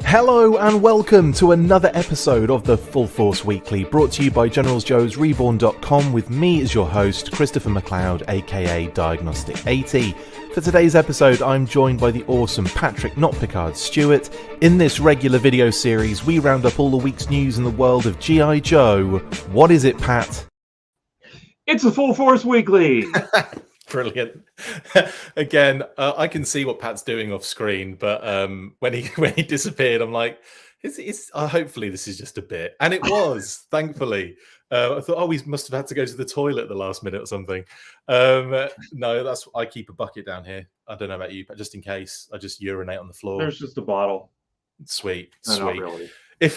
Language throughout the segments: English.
Hello and welcome to another episode of the Full Force Weekly, brought to you by Generals Joe's Reborn.com with me as your host, Christopher McLeod AKA Diagnostik80. For today's episode, I'm joined by the awesome Patrick Notpicard Stewart. In this regular video series, we round up all the week's news in the world of G.I. Joe. What is it, Pat? It's the Full Force Weekly! Brilliant. Again, I can see what Pat's doing off screen, but when he disappeared, I'm like, hopefully this is just a bit. And it was, thankfully. I thought, oh, we must have had to go to the toilet at the last minute or something. No, I keep a bucket down here. I don't know about you, but just in case, I just urinate on the floor. There's just a bottle. Sweet. No, not really. I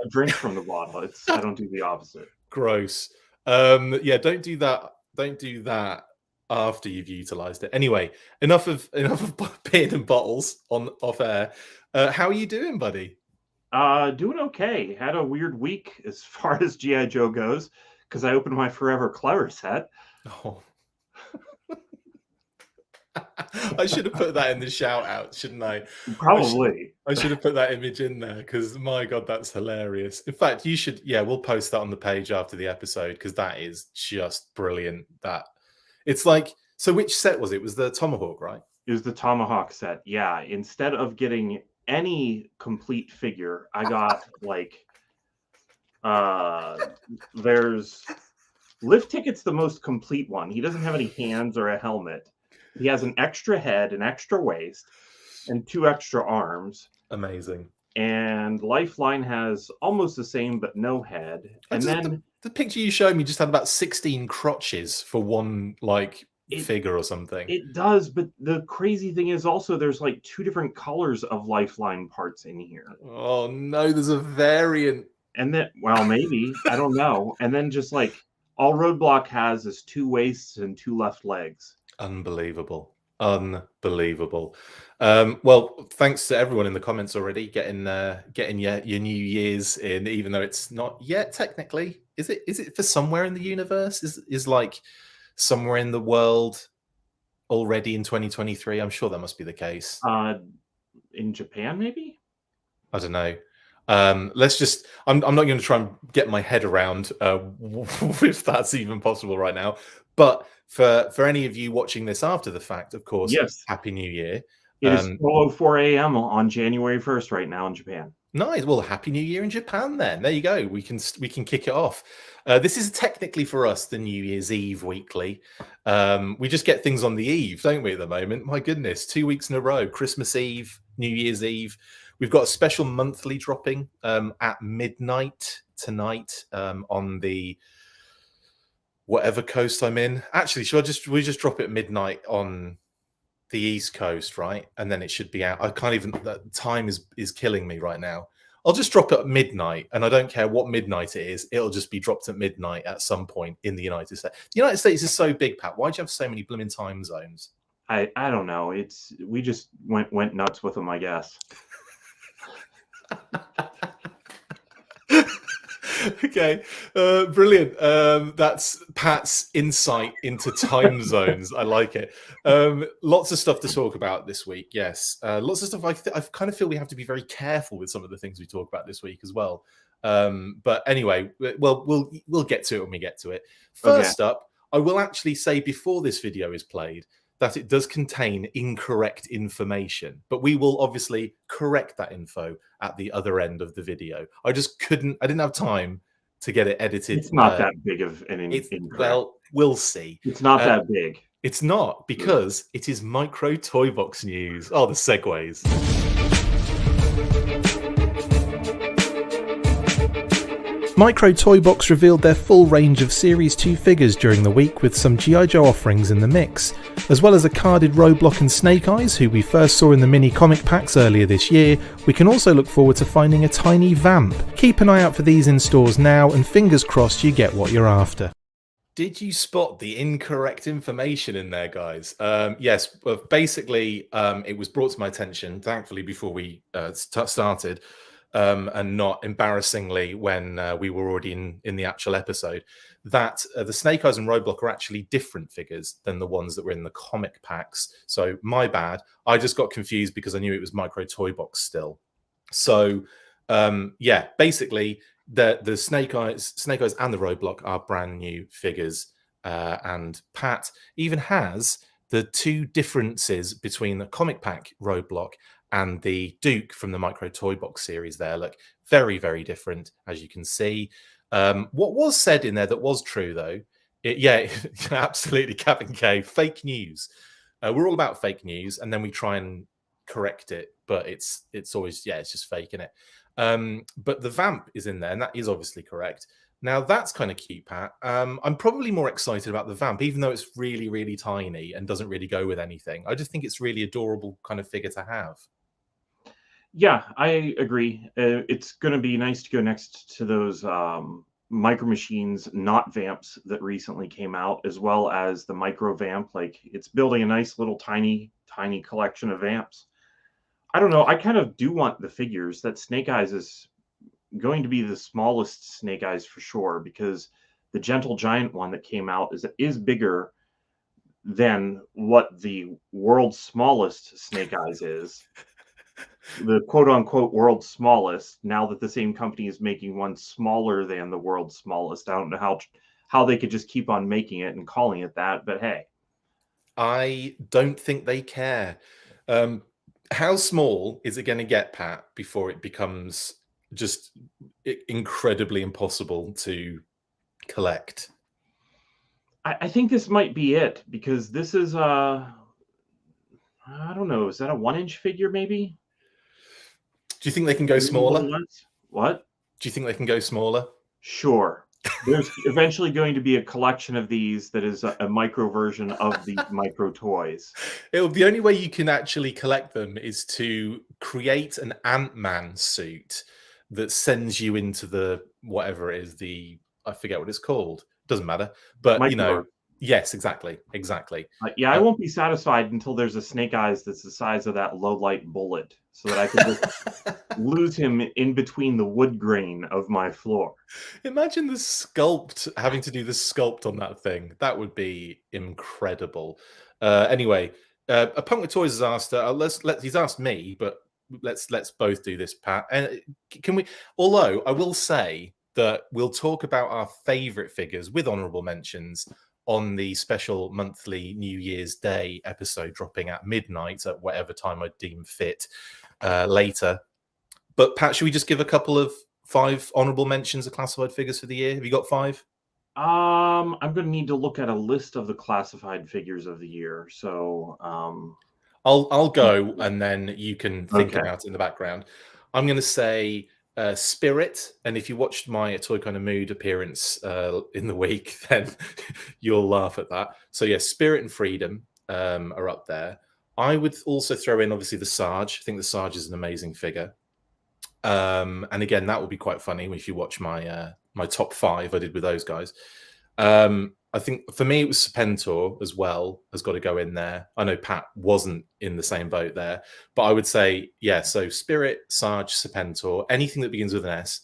drink from the bottle. I don't do the opposite. Gross. Yeah, don't do that. Don't do that after you've utilized it. Anyway, enough of beard and bottles off air. How are you doing, buddy? Doing okay. Had a weird week as far as G.I. Joe goes because I opened my Forever Clever set. Oh. I should have put that in the shout out, shouldn't I? Probably. I should have put that image in there because my God, that's hilarious. In fact, you should, we'll post that on the page after the episode because that is just brilliant. It's like, so which set was it? It was the Tomahawk, right? It was the Tomahawk set. Yeah. Instead of getting any complete figure, I got like, there's Lift Ticket's the most complete one. He doesn't have any hands or a helmet. He has an extra head, an extra waist, and 2 extra arms. Amazing. And Lifeline has almost the same, but no head. And then the picture you showed me just had about 16 crotches for one figure or something. It does, but the crazy thing is also there's like 2 different colors of Lifeline parts in here. Oh no, there's a variant. And then, well, maybe, I don't know. And then just like all Roadblock has is 2 waists and 2 left legs. Unbelievable. Well, thanks to everyone in the comments already getting your New Year's in, even though it's not yet technically. Is it for somewhere in the universe? Is like somewhere in the world already in 2023? I'm sure that must be the case. In Japan, maybe? I don't know. Let's just I'm not going to try and get my head around if that's even possible right now. But for any of you watching this after the fact, of course, yes. Happy New Year. It is 12:04 a.m. on January 1st right now in Japan. Nice. Well, Happy New Year in Japan then. There you go. We can kick it off. This is technically for us the New Year's Eve weekly. We just get things on the eve, don't we, at the moment? My goodness, 2 weeks in a row. Christmas Eve, New Year's Eve. We've got a special monthly dropping at midnight tonight on the whatever coast I'm in. Actually, we just drop it at midnight on the East Coast, right? And then it should be out. I can't even, that time is killing me right now. I'll just drop it at midnight, and I don't care what midnight it is. It'll just be dropped at midnight at some point in the United States. The United States is so big, Pat. Why do you have so many blooming time zones? I don't know. We just went nuts with them, I guess. Okay, brilliant. That's Pat's insight into time zones. I like it. Lots of stuff to talk about this week. Yes, lots of stuff. I kind of feel we have to be very careful with some of the things we talk about this week as well. But anyway, well, we'll get to it when we get to it. First up, I will actually say before this video is played that it does contain incorrect information, but we will obviously correct that info at the other end of the video. I didn't have time to get it edited. It's not that big of an incorrect. Well, we'll see. It's not that big. It's not, because it is micro toy box news. Oh, the segues. Micro Toy Box revealed their full range of Series 2 figures during the week, with some G.I. Joe offerings in the mix, as well as a carded Roadblock and Snake Eyes, who we first saw in the mini comic packs earlier this year. We can also look forward to finding a tiny Vamp. Keep an eye out for these in stores now, and fingers crossed you get what you're after. Did you spot the incorrect information in there, guys? Yes, basically, it was brought to my attention, thankfully, before we started, and not embarrassingly when we were already in the actual episode. that the Snake Eyes and Roadblock are actually different figures than the ones that were in the comic packs. So my bad. I just got confused because I knew it was Micro Toy Box still. So yeah, basically the Snake Eyes and the Roadblock are brand new figures. And Pat even has the two differences between the comic pack Roadblock and the Duke from the Micro Toy Box series there. Look, very, very different, as you can see. What was said in there that was true, though, yeah, absolutely, Captain K, fake news. We're all about fake news, and then we try and correct it, but it's always, yeah, it's just fake, isn't it? But the Vamp is in there, and that is obviously correct. Now, that's kind of cute, Pat. I'm probably more excited about the Vamp, even though it's really, really tiny and doesn't really go with anything. I just think it's really adorable kind of figure to have. Yeah, I agree. It's going to be nice to go next to those Micro Machines, not Vamps, that recently came out, as well as the Micro Vamp. Like, it's building a nice little tiny collection of Vamps. I don't know. I kind of do want the figures. That Snake Eyes is going to be the smallest Snake Eyes for sure, because the Gentle Giant one that came out is bigger than what the world's smallest Snake Eyes is. The quote-unquote world's smallest, now that the same company is making one smaller than the world's smallest. I don't know how they could just keep on making it and calling it that, but hey. I don't think they care. How small is it going to get, Pat, before it becomes just incredibly impossible to collect? I think this might be it, because this is I don't know, is that a 1-inch figure maybe? Do you think they can go smaller? What? Do you think they can go smaller? Sure. There's eventually going to be a collection of these that is a micro version of these micro toys. The only way you can actually collect them is to create an Ant-Man suit that sends you into the whatever it is, I forget what it's called. Doesn't matter. But Microverse. you know, yes, exactly. Yeah, I won't be satisfied until there's a Snake Eyes that's the size of that low light bullet, so that I can just lose him in between the wood grain of my floor. Imagine the sculpt, having to do the sculpt on that thing. That would be incredible. Anyway, a Punk with Toys has asked. He's asked me, but let's both do this, Pat. And can we? Although I will say that we'll talk about our favorite figures with honorable mentions on the special monthly New Year's Day episode dropping at midnight at whatever time I deem fit later. But Pat, should we just give a couple of 5 honorable mentions of classified figures for the year? Have you got 5? I'm going to need to look at a list of the classified figures of the year. So I'll go, and then you can think about it in the background. I'm going to say Spirit, and if you watched my Toy Kind of Mood appearance in the week, then you'll laugh at that. So yeah, Spirit and Freedom are up there. I would also throw in obviously the Sarge. I think the Sarge is an amazing figure. And again, that will be quite funny if you watch my my top 5 I did with those guys. I think for me it was Serpentor as well, has got to go in there. I know Pat wasn't in the same boat there, but I would say, yeah, so Spirit, Sarge, Serpentor, anything that begins with an S.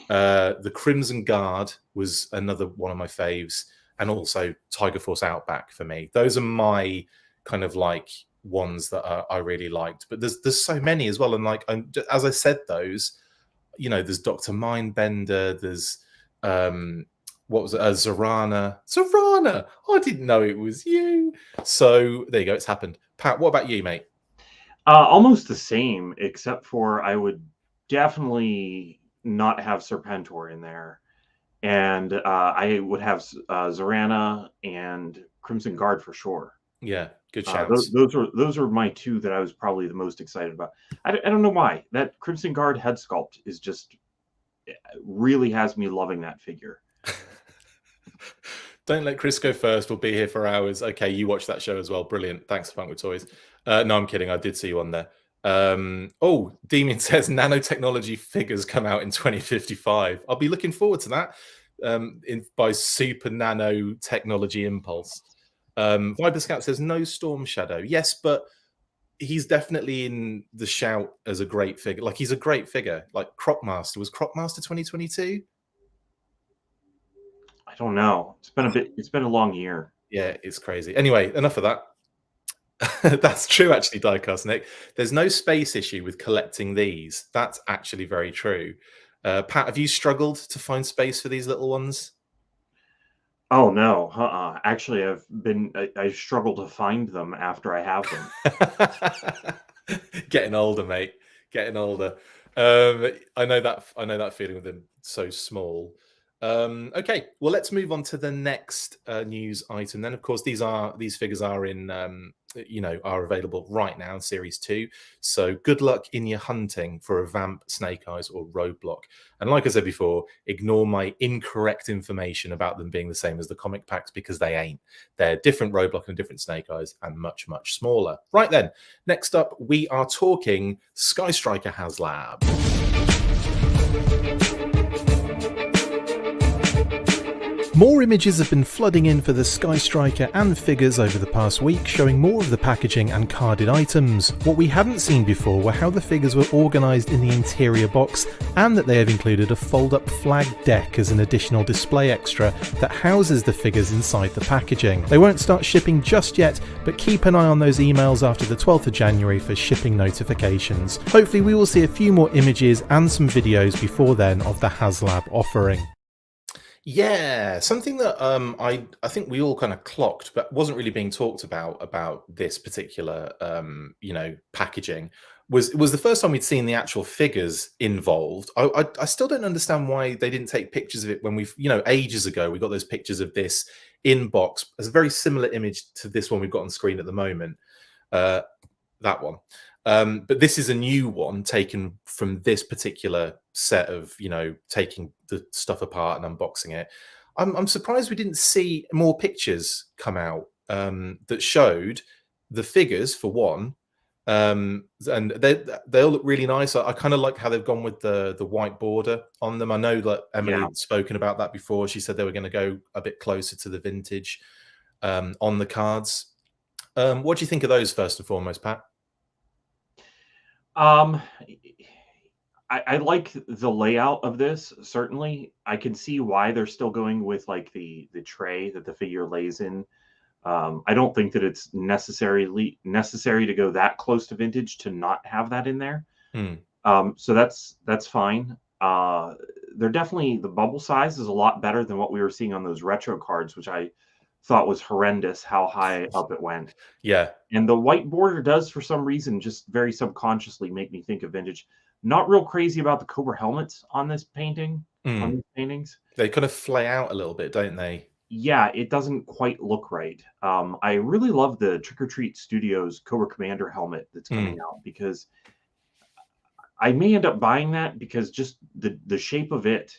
The Crimson Guard was another one of my faves, and also Tiger Force Outback for me. Those are my kind of like ones that I really liked, but there's so many as well. And like, as I said, those, you know, there's Dr. Mindbender, there's what was it? Zarana. I didn't know it was you. So there you go. It's happened. Pat, what about you, mate? Almost the same, except for I would definitely not have Serpentor in there. And I would have Zarana and Crimson Guard for sure. Yeah, good shouts. Those are my 2 that I was probably the most excited about. I don't know why. That Crimson Guard head sculpt is just really has me loving that figure. Don't let Chris go first. We'll be here for hours. Okay, you watch that show as well. Brilliant. Thanks, Punk with Toys. No, I'm kidding. I did see you on there. Oh, Damien says nanotechnology figures come out in 2055. I'll be looking forward to that by Super Nanotechnology Impulse. Viper Scout says no Storm Shadow. Yes, but he's definitely in the shout as a great figure. Like, he's a great figure. Like Crocmaster. Was Crocmaster 2022? I don't know. It's been a long year. Yeah, it's crazy. Anyway, enough of that. That's true, actually, Diecast Nick. There's no space issue with collecting these. That's actually very true. Pat, have you struggled to find space for these little ones? Oh no, actually, I struggle to find them after I have them. Getting older, mate. Getting older. I know that feeling with them so small. Okay, well, let's move on to the next news item. Then, of course, these figures are in are available right now in Series 2. So good luck in your hunting for a Vamp, Snake Eyes, or Roadblock. And like I said before, ignore my incorrect information about them being the same as the comic packs, because they ain't. They're different Roadblock and different Snake Eyes, and much, much smaller. Right then, next up, we are talking SKYSTRIKER HASLAB. More images have been flooding in for the SKYSTRIKER and figures over the past week, showing more of the packaging and carded items. What we hadn't seen before were how the figures were organised in the interior box, and that they have included a fold-up flag deck as an additional display extra that houses the figures inside the packaging. They won't start shipping just yet, but keep an eye on those emails after the 12th of January for shipping notifications. Hopefully we will see a few more images and some videos before then of the HASLAB offering. Yeah, something that I think we all kind of clocked, but wasn't really being talked about this particular packaging was the first time we'd seen the actual figures involved. I still don't understand why they didn't take pictures of it when ages ago we got those pictures of this in box as a very similar image to this one we've got on screen at the moment. That one. But this is a new one taken from this particular set of, taking the stuff apart and unboxing it. I'm surprised we didn't see more pictures come out that showed the figures, for one. And they all look really nice. I kind of like how they've gone with the white border on them. I know that Emily had spoken about that before. She said they were going to go a bit closer to the vintage on the cards. What do you think of those, first and foremost, Pat? I like the layout of this. Certainly, I can see why they're still going with like the tray that the figure lays in. I don't think that it's necessary to go that close to vintage to not have that in there. So that's fine. They're definitely, the bubble size is a lot better than what we were seeing on those retro cards, which I thought was horrendous how high up it went. Yeah. And the white border does, for some reason, just very subconsciously make me think of vintage. Not real crazy about the Cobra helmets on this painting, on these paintings. They kind of flay out a little bit, don't they? Yeah, it doesn't quite look right. I really love the Trick or Treat Studios Cobra Commander helmet that's coming out, because I may end up buying that because just the shape of it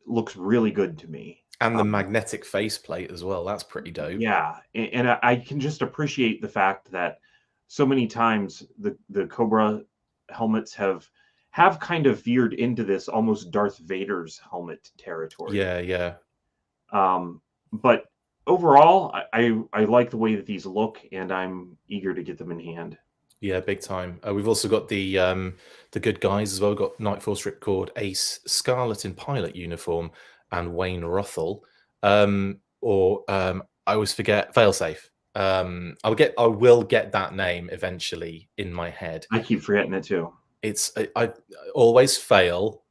looks really good to me. And the magnetic faceplate as well. That's pretty dope. Yeah, and I can just appreciate the fact that so many times the Cobra helmets have kind of veered into this almost Darth Vader's helmet territory. Yeah. But overall, I like the way that these look, and I'm eager to get them in hand. Yeah, big time. We've also got the good guys as well. We've got Night Force Ripcord, Ace Scarlet in pilot uniform, and Wayne Ruthell. I always forget Failsafe. I will get that name eventually in my head. I keep forgetting it too. I always fail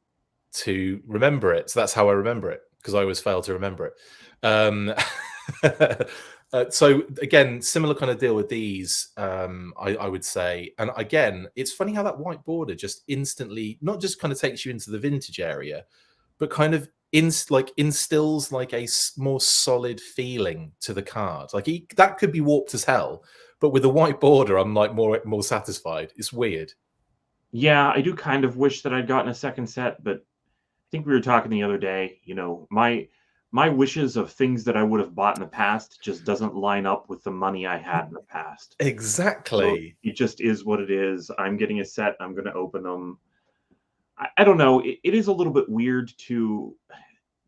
to remember it, so that's how I remember it, because I always fail to remember it. So again, similar kind of deal with these, I would say. And again, it's funny how that white border just instantly not just kind of takes you into the vintage area, but kind of instills like a more solid feeling to the card. Like that could be warped as hell, but with the white border, I'm like more satisfied. It's weird. Yeah, I do kind of wish that I'd gotten a second set, but I think we were talking the other day, my wishes of things that I would have bought in the past just doesn't line up with the money I had in the past. Exactly. So it just is what it is. I'm getting a set. I'm going to open them. I don't know. It is a little bit weird to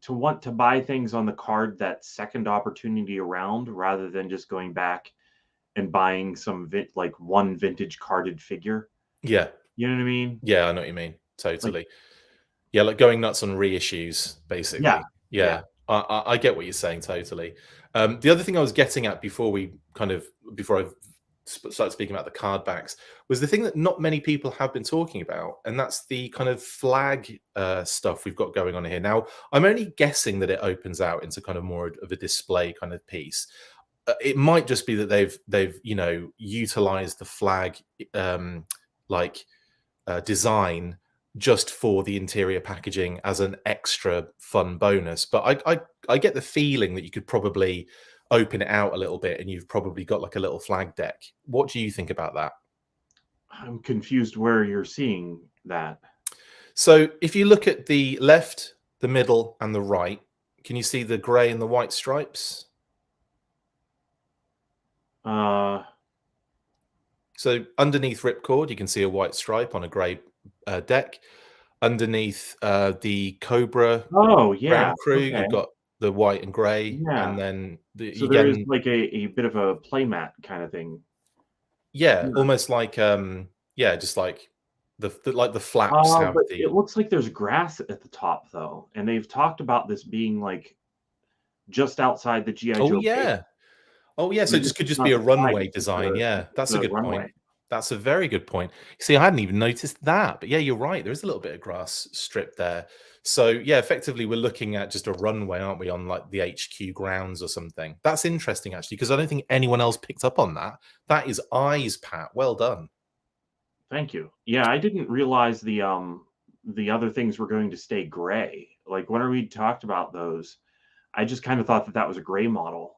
want to buy things on the card that second opportunity around, rather than just going back and buying some one vintage carded figure. Yeah. You know what I mean? Yeah, I know what you mean. Totally. Like going nuts on reissues, basically. Yeah. I get what you're saying totally. The other thing I was getting at before I started speaking about the card backs was the thing that not many people have been talking about, and that's the kind of flag stuff we've got going on here. Now, I'm only guessing that it opens out into kind of more of a display kind of piece. It might just be that they've utilized the flag design just for the interior packaging as an extra fun bonus. But I get the feeling that you could probably open it out a little bit and you've probably got like a little flag deck. What do you think about that? I'm confused where you're seeing that. So if you look at the left, the middle, and the right, can you see the grey and the white stripes? So underneath Ripcord, you can see a white stripe on a grey deck. Underneath the Cobra ground crew, okay. you've got the white and grey, Yeah. and then So there is like a bit of a playmat kind of thing. Yeah, almost like just like the flaps have But the. it looks like there's grass at the top though, and they've talked about this being like just outside the GI Joe. Oh yeah, so it could just be a runway design. Yeah, that's a good point. That's a very good point. See, I hadn't even noticed that, but yeah, you're right. There is a little bit of grass strip there. So yeah, effectively, we're looking at just a runway, aren't we, on like the HQ grounds or something? That's interesting, actually, because I don't think anyone else picked up on that. That is eyes, Pat. Well done. Thank you. Yeah, I didn't realize the other things were going to stay gray. Like when we talked about those, I just kind of thought that was a gray model.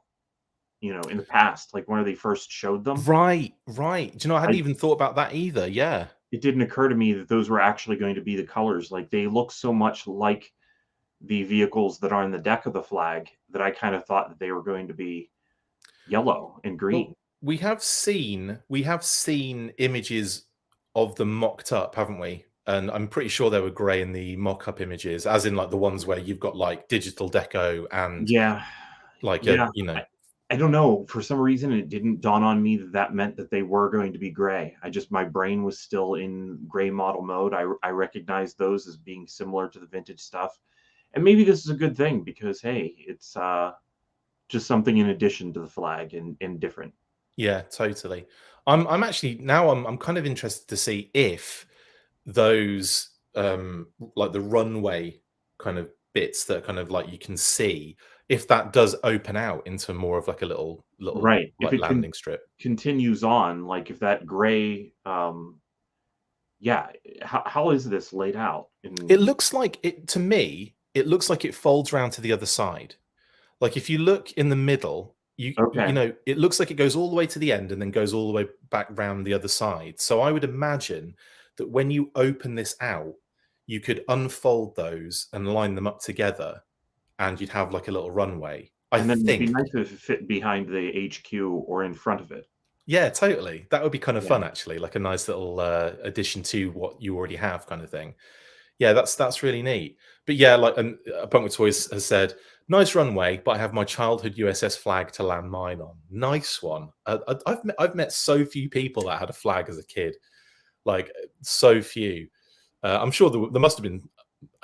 In the past, like when they first showed them. Right. Do you know, I hadn't even thought about that either. Yeah. It didn't occur to me that those were actually going to be the colors. Like they look so much like the vehicles that are on the deck of the Flag that I kind of thought that they were going to be yellow and green. Well, we have seen images of them mocked up, haven't we? And I'm pretty sure they were gray in the mock-up images, as in like the ones where you've got like digital deco and I don't know. For some reason, it didn't dawn on me that meant that they were going to be gray. My brain was still in gray model mode. I recognized those as being similar to the vintage stuff. And maybe this is a good thing because, hey, it's just something in addition to the Flag and different. Yeah, totally. I'm actually now I'm kind of interested to see if those like the runway kind of bits that kind of like you can see, if that does open out into more of like a little right like if it landing strip continues on, like if that gray how is this laid out? It looks like to me it looks like it folds around to the other side. Like if you look in the middle, you know, it looks like it goes all the way to the end and then goes all the way back round the other side. So I would imagine that when you open this out, you could unfold those and line them up together, and you'd have like a little runway. And then it'd be nice if it fit behind the HQ or in front of it. Yeah, totally. That would be kind of fun, actually, like a nice little addition to what you already have, kind of thing. Yeah, that's really neat. But yeah, like a Punk with Toys has said, nice runway, but I have my childhood USS Flag to land mine on. Nice one. I've met so few people that had a Flag as a kid, like so few. I'm sure there must have been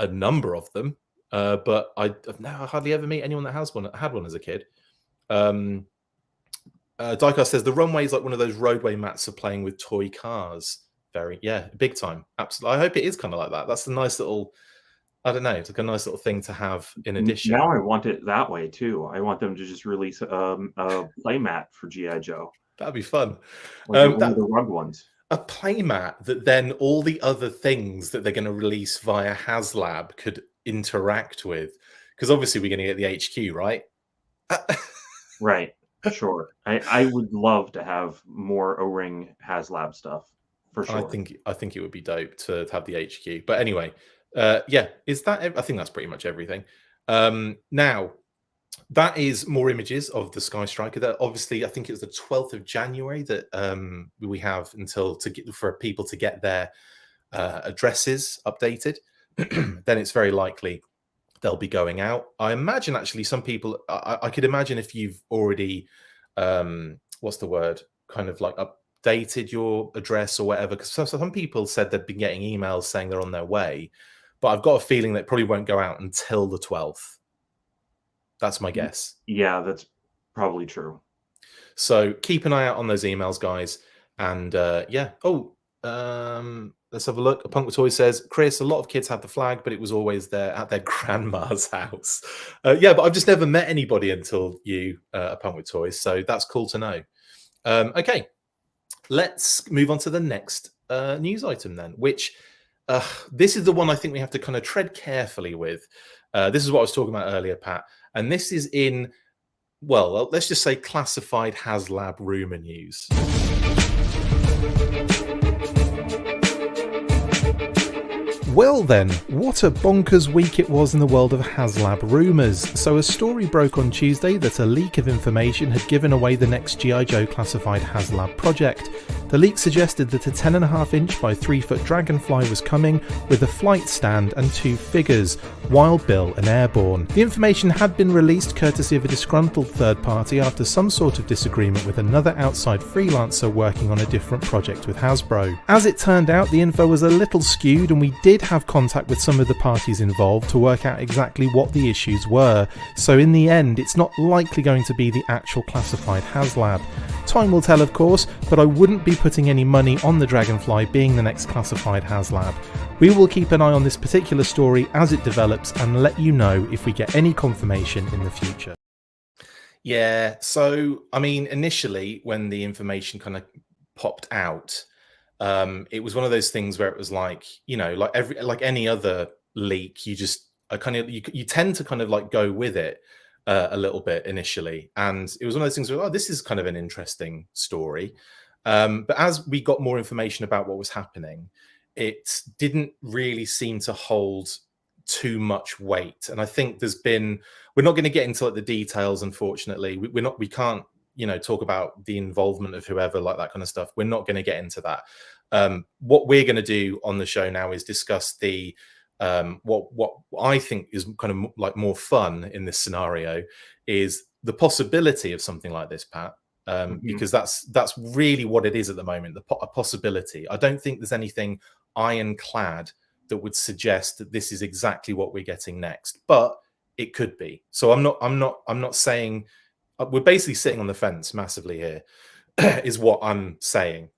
a number of them, but I hardly ever meet anyone that had one as a kid. Diecast says the runway is like one of those roadway mats for playing with toy cars. Big time. Absolutely. I hope it is kind of like that. That's a nice little, I don't know, it's like a nice little thing to have in addition. Now I want it that way too. I want them to just release a play mat for G.I. Joe. That'd be fun. Like one of the rug ones. A playmat that then all the other things that they're going to release via HASLAB could interact with, because obviously we're going to get the HQ, right? Right, sure. I would love to have more O-ring HASLAB stuff, for sure. I think it would be dope to have the HQ. But anyway, is that? I think that's pretty much everything. Now, that is more images of the Sky Striker. That obviously, I think it was the 12th of January that we have until for people to get their addresses updated. Then it's very likely they'll be going out. I imagine actually some people. I could imagine if you've already, what's the word? Kind of like updated your address or whatever. Because some people said they'd been getting emails saying they're on their way, but I've got a feeling that it probably won't go out until the 12th. That's my guess. Yeah, that's probably true. So keep an eye out on those emails, guys. And yeah. Oh, let's have a look. A Punk with Toys says, Chris, a lot of kids had the flag, but it was always there at their grandma's house. Yeah, but I've just never met anybody until you, A Punk with Toys. So that's cool to know. Okay, let's move on to the next news item then, which this is the one I think we have to kind of tread carefully with. This is what I was talking about earlier, Pat. And this is in, well, let's just say classified HASLAB rumor news. Well then, what a bonkers week it was in the world of HASLAB rumours. So a story broke on Tuesday that a leak of information had given away the next G.I. Joe classified HASLAB project. The leak suggested that a 10.5 inch by 3 foot Dragonfly was coming with a flight stand and 2 figures, Wild Bill and Airborne. The information had been released courtesy of a disgruntled third party after some sort of disagreement with another outside freelancer working on a different project with Hasbro. As it turned out, the info was a little skewed and we did have contact with some of the parties involved to work out exactly what the issues were, so in the end it's not likely going to be the actual classified HASLAB. Time will tell, of course, but I wouldn't be putting any money on the Dragonfly being the next classified HASLAB. We will keep an eye on this particular story as it develops and let you know if we get any confirmation in the future. Yeah, so I mean, initially when the information kind of popped out, it was one of those things where it was like, you know, like any other leak, you just you tend to kind of like go with it a little bit initially, and it was one of those things where, oh, this is kind of an interesting story. But as we got more information about what was happening, it didn't really seem to hold too much weight. And I think we're not going to get into like the details, unfortunately. We can't, you know, talk about the involvement of whoever, like that kind of stuff. We're not going to get into that. What we're going to do on the show now is discuss the what I think is kind of like more fun in this scenario is the possibility of something like this, Pat. Because that's really what it is at the moment, a possibility. I don't think there's anything ironclad that would suggest that this is exactly what we're getting next, but it could be. So I'm not saying, we're basically sitting on the fence massively here, is what I'm saying.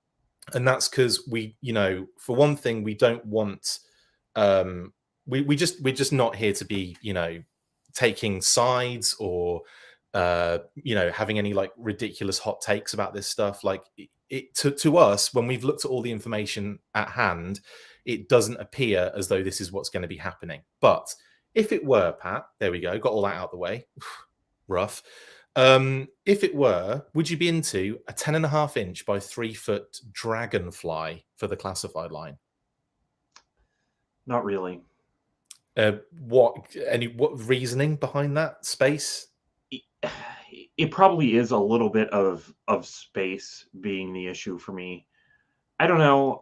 And that's because we, you know, for one thing, we don't want, we're just not here to be, you know, taking sides or, you know, having any like ridiculous hot takes about this stuff. Like to us, when we've looked at all the information at hand, it doesn't appear as though this is what's going to be happening. But if it were, Pat, there we go, got all that out of the way. Rough. If it were, would you be into a 10.5 inch by 3 foot Dragonfly for the classified line? Not really. What reasoning behind that? Space? It probably is a little bit of space being the issue for me. I don't know.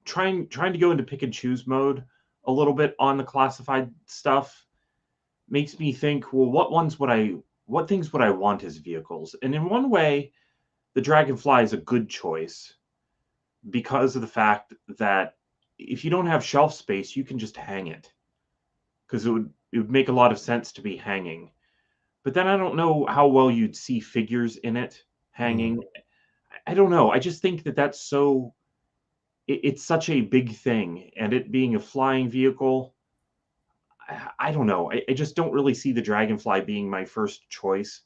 Trying to go into pick and choose mode a little bit on the classified stuff makes me think, well, what things would I want as vehicles? And in one way, the Dragonfly is a good choice because of the fact that if you don't have shelf space, you can just hang it, because it would make a lot of sense to be hanging. But then I don't know how well you'd see figures in it hanging. I don't know. I just think that that's so, it's such a big thing, and it being a flying vehicle, I don't know. I just don't really see the Dragonfly being my first choice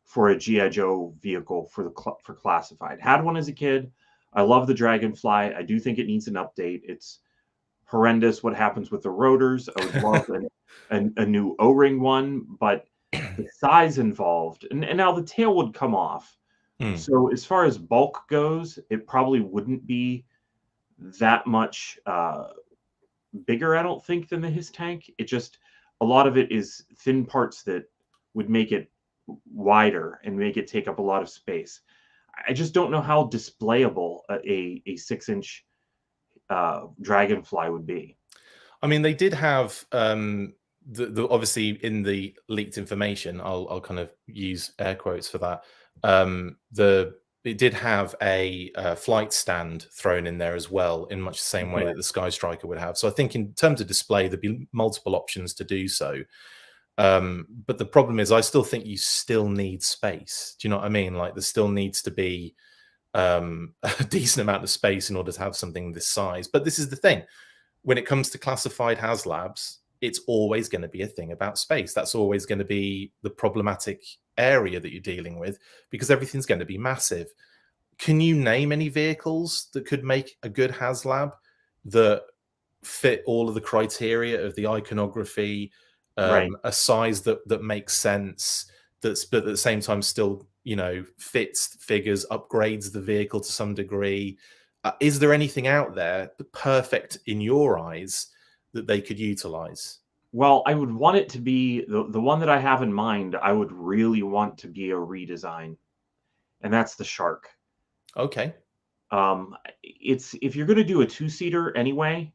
for a G.I. Joe vehicle for classified. Had one as a kid. I love the Dragonfly. I do think it needs an update. It's horrendous what happens with the rotors. I would love a new O-ring one, but the size involved, and now the tail would come off. So as far as bulk goes, it probably wouldn't be that much bigger, I don't think, than the HISS tank. It just, a lot of it is thin parts that would make it wider and make it take up a lot of space. I just don't know how displayable a 6-inch Dragonfly would be. I mean, they did have the obviously in the leaked information, I'll kind of use air quotes for that. It did have a flight stand thrown in there as well, in much the same way that the SKYSTRIKER would have. So I think in terms of display, there'd be multiple options to do so. But the problem is, I still think you still need space. Do you know what I mean? Like, there still needs to be a decent amount of space in order to have something this size. But this is the thing. When it comes to classified HASLABs, it's always going to be a thing about space. That's always going to be the problematic area that you're dealing with, because everything's going to be massive. Can you name any vehicles that could make a good HASLAB that fit all of the criteria of the iconography, Right. a size that makes sense, but at the same time still, you know, fits figures, upgrades the vehicle to some degree? Is there anything out there perfect in your eyes that they could utilize? Well, I would want it to be the one that I have in mind. I would really want to be a redesign, and that's the Shark. Okay. It's if you're going to do a two-seater anyway,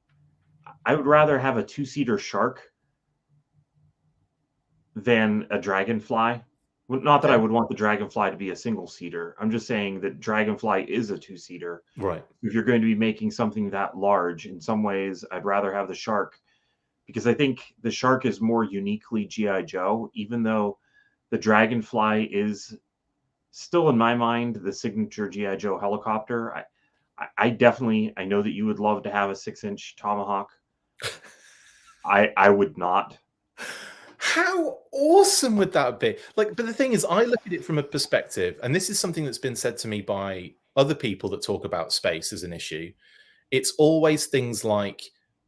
I would rather have a two-seater Shark than a Dragonfly. Not that I Okay. would want the Dragonfly to be a single-seater. I'm just saying that Dragonfly is a two-seater. Right. If you're going to be making something that large, in some ways, I'd rather have the Shark, because I think the Shark is more uniquely G.I. Joe, even though the Dragonfly is still, in my mind, the signature G.I. Joe helicopter. I definitely, I know that you would love to have a 6-inch Tomahawk. I would not. How awesome would that be? Like, but the thing is, I look at it from a perspective, and this is something that's been said to me by other people that talk about space as an issue. It's always things like,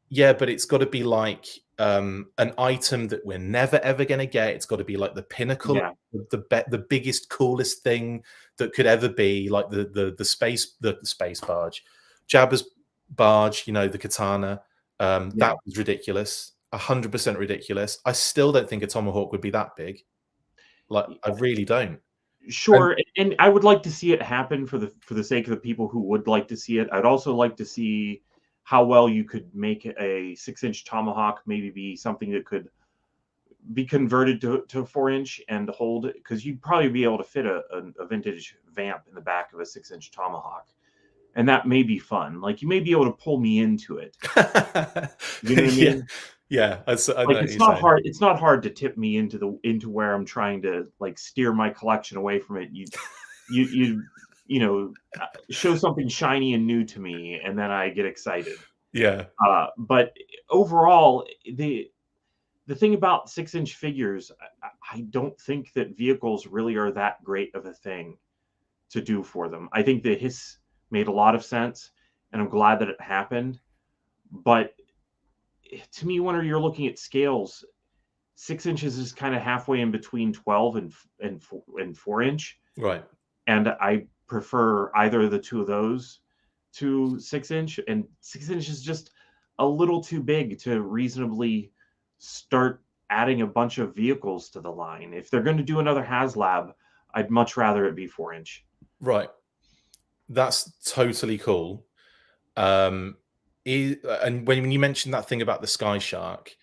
yeah, but it's got to be like an item that we're never ever going to get. It's got to be like the pinnacle, Yeah. the biggest, coolest thing that could ever be, like the space barge, Jabba's barge. You know, the katana. That was ridiculous. 100% ridiculous. I still don't think a Tomahawk would be that big. Like, I really don't. Sure, and I would like to see it happen for the sake of the people who would like to see it. I'd also like to see how well you could make a 6-inch Tomahawk maybe be something that could be converted to a 4-inch and hold, because you'd probably be able to fit a vintage vamp in the back of a 6-inch Tomahawk, and that may be fun. Like, you may be able to pull me into it. You know what I mean? Yeah, I know Like, what it's you're not saying. hard. It's not hard to tip me into where I'm trying to, like, steer my collection away from it. You know, show something shiny and new to me, and then I get excited. Yeah. But overall, the thing about 6-inch figures, I don't think that vehicles really are that great of a thing to do for them. I think the hiss made a lot of sense, and I'm glad that it happened. But to me, when you're looking at scales, 6 inches is kind of halfway in between 12 and 4-inch. Right. And I prefer either of the two of those to 6-inch. And 6-inch is just a little too big to reasonably start adding a bunch of vehicles to the line. If they're going to do another HASLAB, I'd much rather it be 4-inch. Right. That's totally cool. And when you mentioned that thing about the Sky Shark,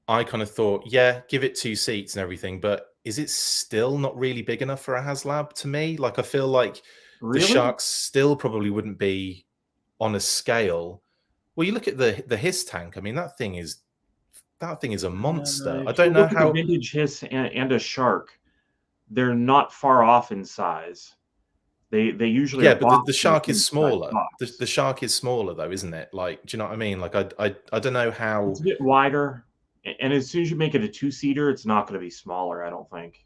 I kind of thought, yeah, give it 2 seats and everything, but is it still not really big enough for a HASLAB to me? Like, I feel like the Really? Sharks still probably wouldn't be on a scale. Well, you look at the Hiss tank. I mean, that thing is a monster. I If you don't know look at how. a vintage Hiss and a Shark, they're not far off in size. They usually Yeah, are but the boxed in Shark is size smaller. box. The Shark is smaller, though, isn't it? Like, do you know what I mean? Like, I don't know how. It's a bit wider, and as soon as you make it a 2-seater, it's not going to be smaller, I don't think.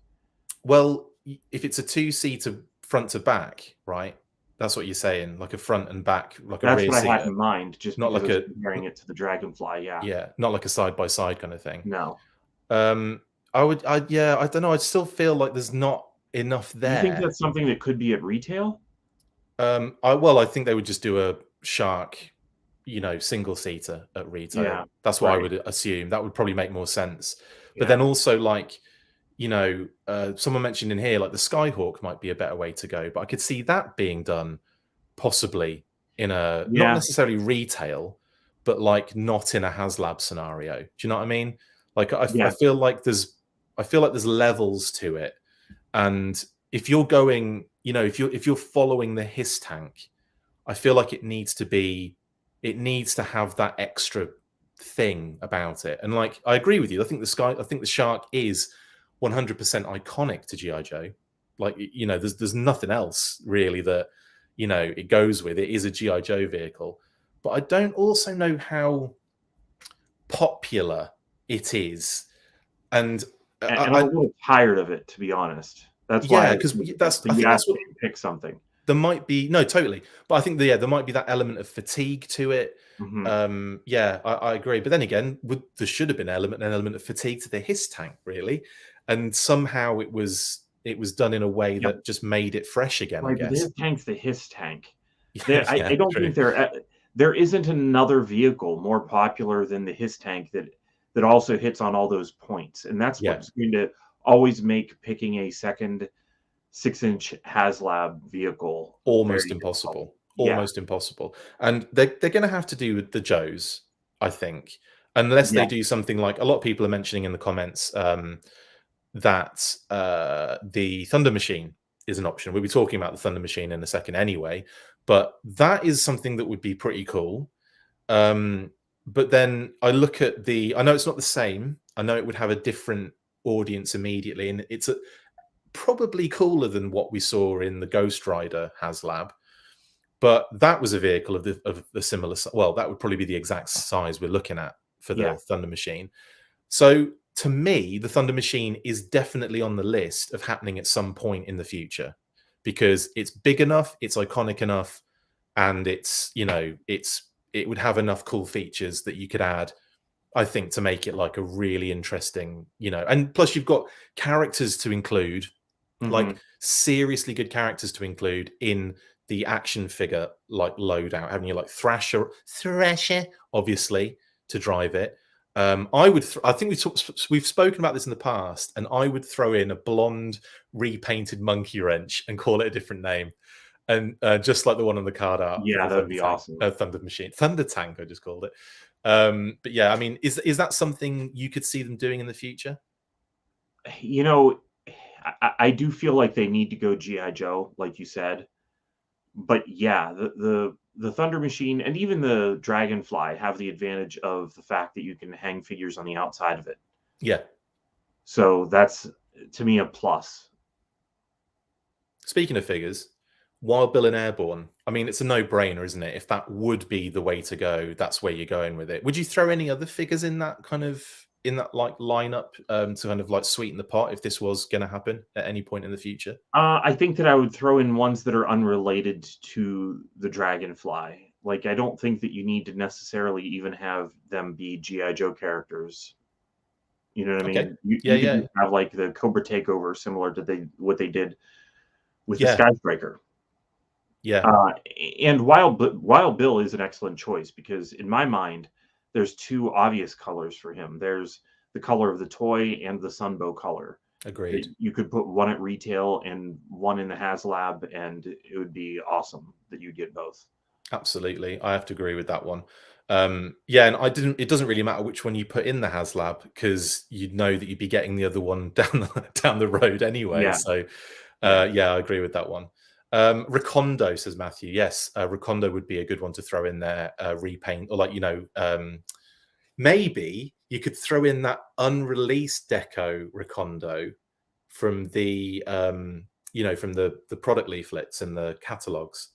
Well, if it's a 2-seater front to back, right? That's what you're saying, like a front and back, like a That's rear what I had seater, in mind, just not because like I was a comparing it to the Dragonfly. yeah, not like a side by side kind of thing. No. Yeah, I don't know. I still feel like there's not enough Do you think there. that's something that could be at retail? I think they would just do a Shark, you know, single seater at retail. Yeah, That's what I right. would assume. That would probably make more sense. But Yeah. then also, like, you know, someone mentioned in here, like the Skyhawk might be a better way to go, but I could see that being done possibly in a not Yeah. necessarily retail, but like not in a HASLAB scenario. Do you know what I mean? Like, I Yeah. feel like there's levels to it, and if you're going, you know, if you're following the Hiss tank, I feel like it needs to have that extra thing about it. And like, I agree with you. I think the shark is 100% iconic to GI Joe. Like, you know, there's nothing else really that, you know, it goes with. It is a GI Joe vehicle, but I don't also know how popular it is, and I'm a little tired of it, to be honest. That's yeah, why, because I think that's what pick something. there might be. No, totally, but I think there might be that element of fatigue to it. Yeah, I agree. But then again, there should have been an element of fatigue to the HISS tank, really, and somehow it was done in a way that just made it fresh again. Right, I guess the tank's the HISS tank. Yeah, I don't think there isn't another vehicle more popular than the HISS tank that also hits on all those points, and that's what's going to always make picking a second 6-inch HASLAB vehicle almost impossible. Almost impossible. And they're going to have to do with the Joes, I think, unless they do something like a lot of people are mentioning in the comments that the Thunder Machine is an option. We'll be talking about the Thunder Machine in a second anyway, but that is something that would be pretty cool. But then I look at I know it's not the same. I know it would have a different audience immediately, and it's probably cooler than what we saw in the Ghost Rider HASLAB. But that was a vehicle of the similar. Well, that would probably be the exact size we're looking at for the Thunder Machine. So to me, the Thunder Machine is definitely on the list of happening at some point in the future, because it's big enough, it's iconic enough, and it's, you know, it would have enough cool features that you could add, I think, to make it like a really interesting, you know. And plus, you've got characters to include, like seriously good characters to include in the action figure like loadout, having you like Thrasher, obviously, to drive it. I think we've spoken about this in the past, and I would throw in a blonde repainted monkey wrench and call it a different name, and just like the one on the card art. Yeah, that'd be awesome. Thunder Machine, Thunder Tank, I just called it. But yeah, I mean, is that something you could see them doing in the future? You know, I do feel like they need to go GI Joe, like you said. But yeah, the Thunder Machine and even the Dragonfly have the advantage of the fact that you can hang figures on the outside of it. Yeah. So that's, to me, a plus. Speaking of figures, Wild Bill and Airborne, I mean, it's a no-brainer, isn't it? If that would be the way to go, that's where you're going with it. Would you throw any other figures in that like lineup to kind of like sweeten the pot if this was going to happen at any point in the future? I think that I would throw in ones that are unrelated to the Dragonfly. Like, I don't think that you need to necessarily even have them be GI Joe characters. You know what I mean? You could have like the Cobra Takeover, similar to what they did with the SKYSTRIKER. Yeah. And Wild Bill is an excellent choice, because in my mind, there's two obvious colors for him. There's the color of the toy and the Sunbow color. Agreed. You could put one at retail and one in the HASLAB, and it would be awesome that you get both. Absolutely. I have to agree with that one. Yeah, and it doesn't really matter which one you put in the HASLAB, because you'd know that you'd be getting the other one down the road anyway. Yeah. So yeah, I agree with that one. Recondo, says Matthew. Yes, Recondo would be a good one to throw in there, repaint, or like, you know, maybe you could throw in that unreleased deco Recondo from the you know, from the product leaflets and the catalogs,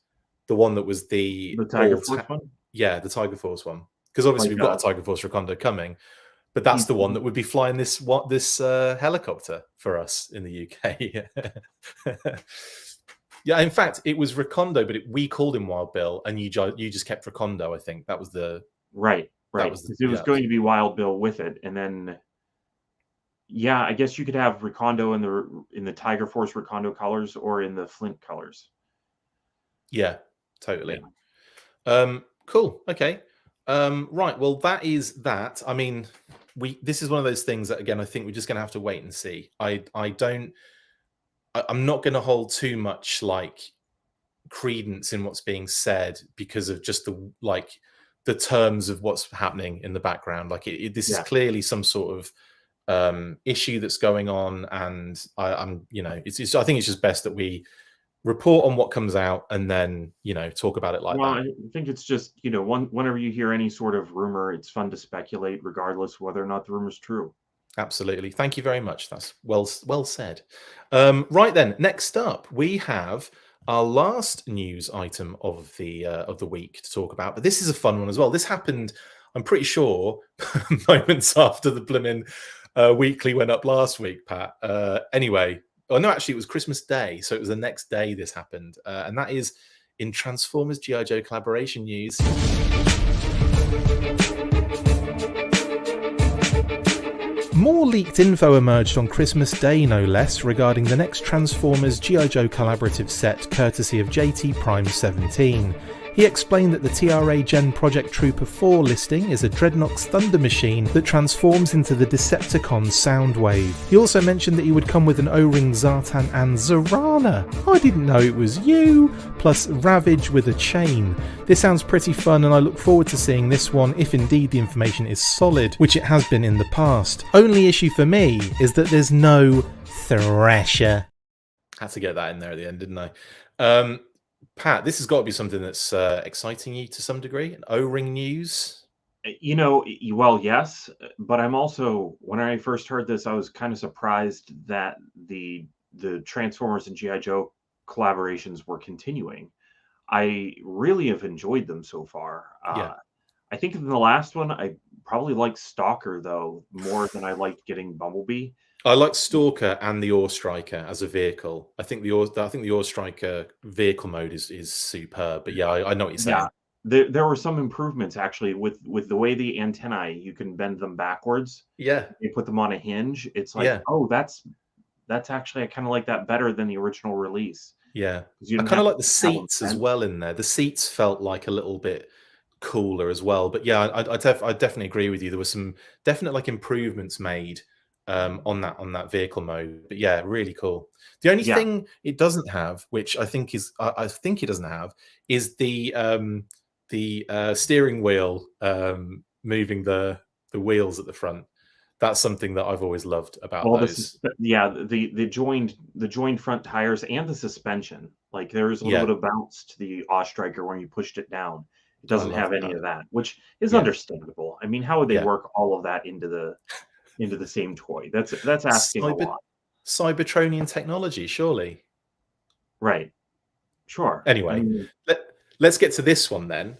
the one that was the Tiger Force one. Yeah, the Tiger Force one, because obviously we've got a Tiger Force Recondo coming, but that's the one that would be flying this helicopter for us in the UK. Yeah, in fact, it was Recondo, but we called him Wild Bill, and you just kept Recondo. I think that was the right. It was going to be Wild Bill with it, and then yeah, I guess you could have Recondo in the Tiger Force Recondo colors or in the Flint colors. Yeah, totally. Yeah. Cool. Okay. Right. Well, that is that. I mean, this is one of those things that, again, I think we're just going to have to wait and see. I'm not going to hold too much like credence in what's being said, because of just the terms of what's happening in the background. Like this is clearly some sort of issue that's going on, and I'm, you know, I think it's just best that we report on what comes out, and then talk about it like Well, that. I think it's just, whenever you hear any sort of rumor, it's fun to speculate, regardless whether or not the rumor's true. Absolutely. Thank you very much. That's well said. Right then, next up we have our last news item of the week to talk about. But this is a fun one as well. This happened, I'm pretty sure, moments after the blimmin' weekly went up last week, Pat. Anyway, no, actually, it was Christmas Day, so it was the next day this happened, and that is in Transformers G.I. Joe collaboration news. More leaked info emerged on Christmas Day, no less, regarding the next Transformers G.I. Joe collaborative set courtesy of JT Prime 17. He explained that the TRA Gen Project Trooper 4 listing is a Dreadnoks Thunder machine that transforms into the Decepticon Soundwave. He also mentioned that he would come with an O-Ring Zartan and Zarana. I didn't know it was you! Plus Ravage with a chain. This sounds pretty fun, and I look forward to seeing this one if indeed the information is solid, which it has been in the past. Only issue for me is that there's no Thrasher. Had to get that in there at the end, didn't I? Pat, this has got to be something that's exciting you to some degree. O-Ring news? Well, yes, but I'm also, when I first heard this, I was kind of surprised that the Transformers and G.I. Joe collaborations were continuing. I really have enjoyed them so far. Yeah. I think in the last one, I probably liked Stalker, though, more than I liked getting Bumblebee. I like Stalker and the Ore Striker as a vehicle. I think the Ore Striker vehicle mode is superb. But yeah, I know what you're saying. Yeah, there were some improvements actually with the way the antennae, you can bend them backwards. Yeah, you put them on a hinge. It's like, oh, that's actually, I kind of like that better than the original release. Yeah, I kind of like the seats as well in there. The seats felt like a little bit cooler as well. But yeah, I definitely agree with you. There were some definite like improvements made on that vehicle mode. But yeah, really cool. The only thing it doesn't have, which I think it doesn't have, is the steering wheel moving the wheels at the front. That's something that I've always loved about those. The joined front tires and the suspension. Like there's a little bit of bounce to the Striker when you pushed it down. It doesn't have any of that, which is understandable. I mean, how would they work all of that into the same toy? That's asking a lot. Cybertronian technology, surely. Right. Sure. Anyway, let's get to this one then.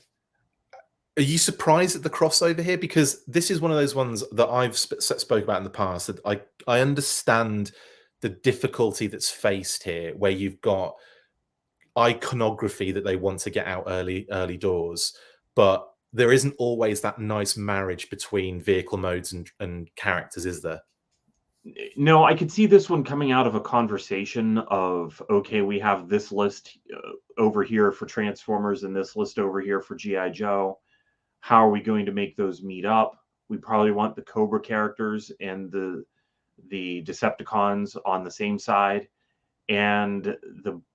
Are you surprised at the crossover here? Because this is one of those ones that I've spoke about in the past, that I understand the difficulty that's faced here, where you've got iconography that they want to get out early doors, but there isn't always that nice marriage between vehicle modes and characters, is there? No, I could see this one coming out of a conversation of, okay, we have this list over here for Transformers and this list over here for G.I. Joe. How are we going to make those meet up? We probably want the Cobra characters and the Decepticons on the same side, and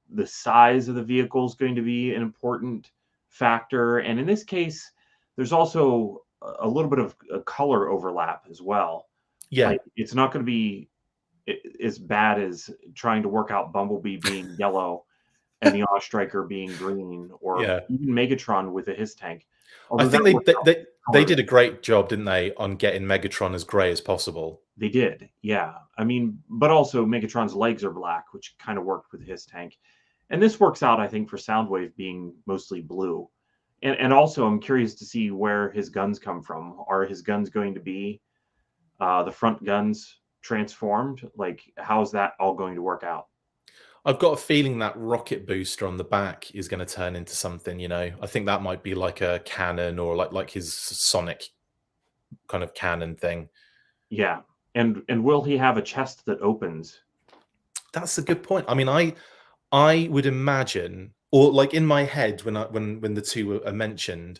the size of the vehicle is going to be an important factor. And in this case, there's also a little bit of a color overlap as well. Yeah, like, it's not going to be as bad as trying to work out Bumblebee being yellow and the Striker being green, or even Megatron with a his tank. Although I think they did a great job, didn't they, on getting Megatron as gray as possible? They did, yeah. I mean, but also Megatron's legs are black, which kind of worked with his tank. And this works out, I think, for Soundwave being mostly blue. And also, I'm curious to see where his guns come from. Are his guns going to be the front guns transformed? Like, how's that all going to work out? I've got a feeling that rocket booster on the back is going to turn into something, I think that might be like a cannon, or like his sonic kind of cannon thing. Yeah. And will he have a chest that opens? That's a good point. I mean, I would imagine, or like in my head, when the two are mentioned,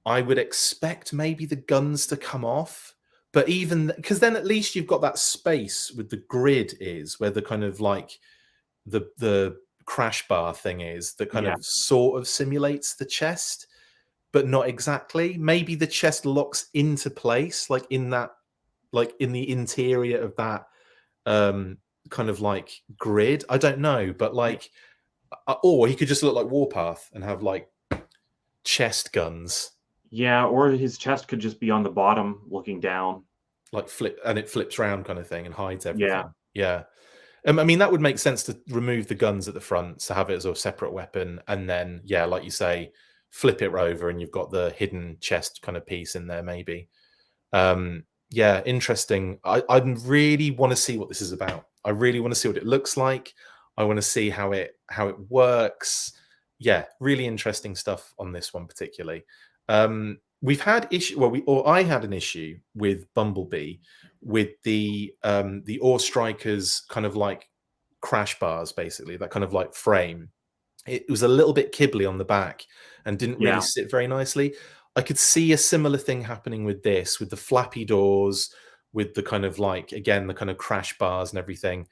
I would expect maybe the guns to come off. But even because then at least you've got that space with the grid is where the kind of like the crash bar thing is, that kind of sort of simulates the chest, but not exactly. Maybe the chest locks into place, like in the interior of that kind of like grid. I don't know, but like Or he could just look like Warpath and have like chest guns. Yeah, or his chest could just be on the bottom looking down. Like it flips around kind of thing and hides everything. Yeah. I mean, that would make sense to remove the guns at the front, to have it as a separate weapon. And then, yeah, like you say, flip it over and you've got the hidden chest kind of piece in there, maybe. Yeah, interesting. I really want to see what this is about. I really want to see what it looks like. I want to see how it works. Yeah, really interesting stuff on this one particularly. We've had I had an issue with Bumblebee with the Ore Strikers kind of like crash bars, basically, that kind of like frame. It was a little bit kibbly on the back and didn't really sit very nicely. I could see a similar thing happening with this, with the flappy doors, with the kind of like, again, the kind of crash bars and everything.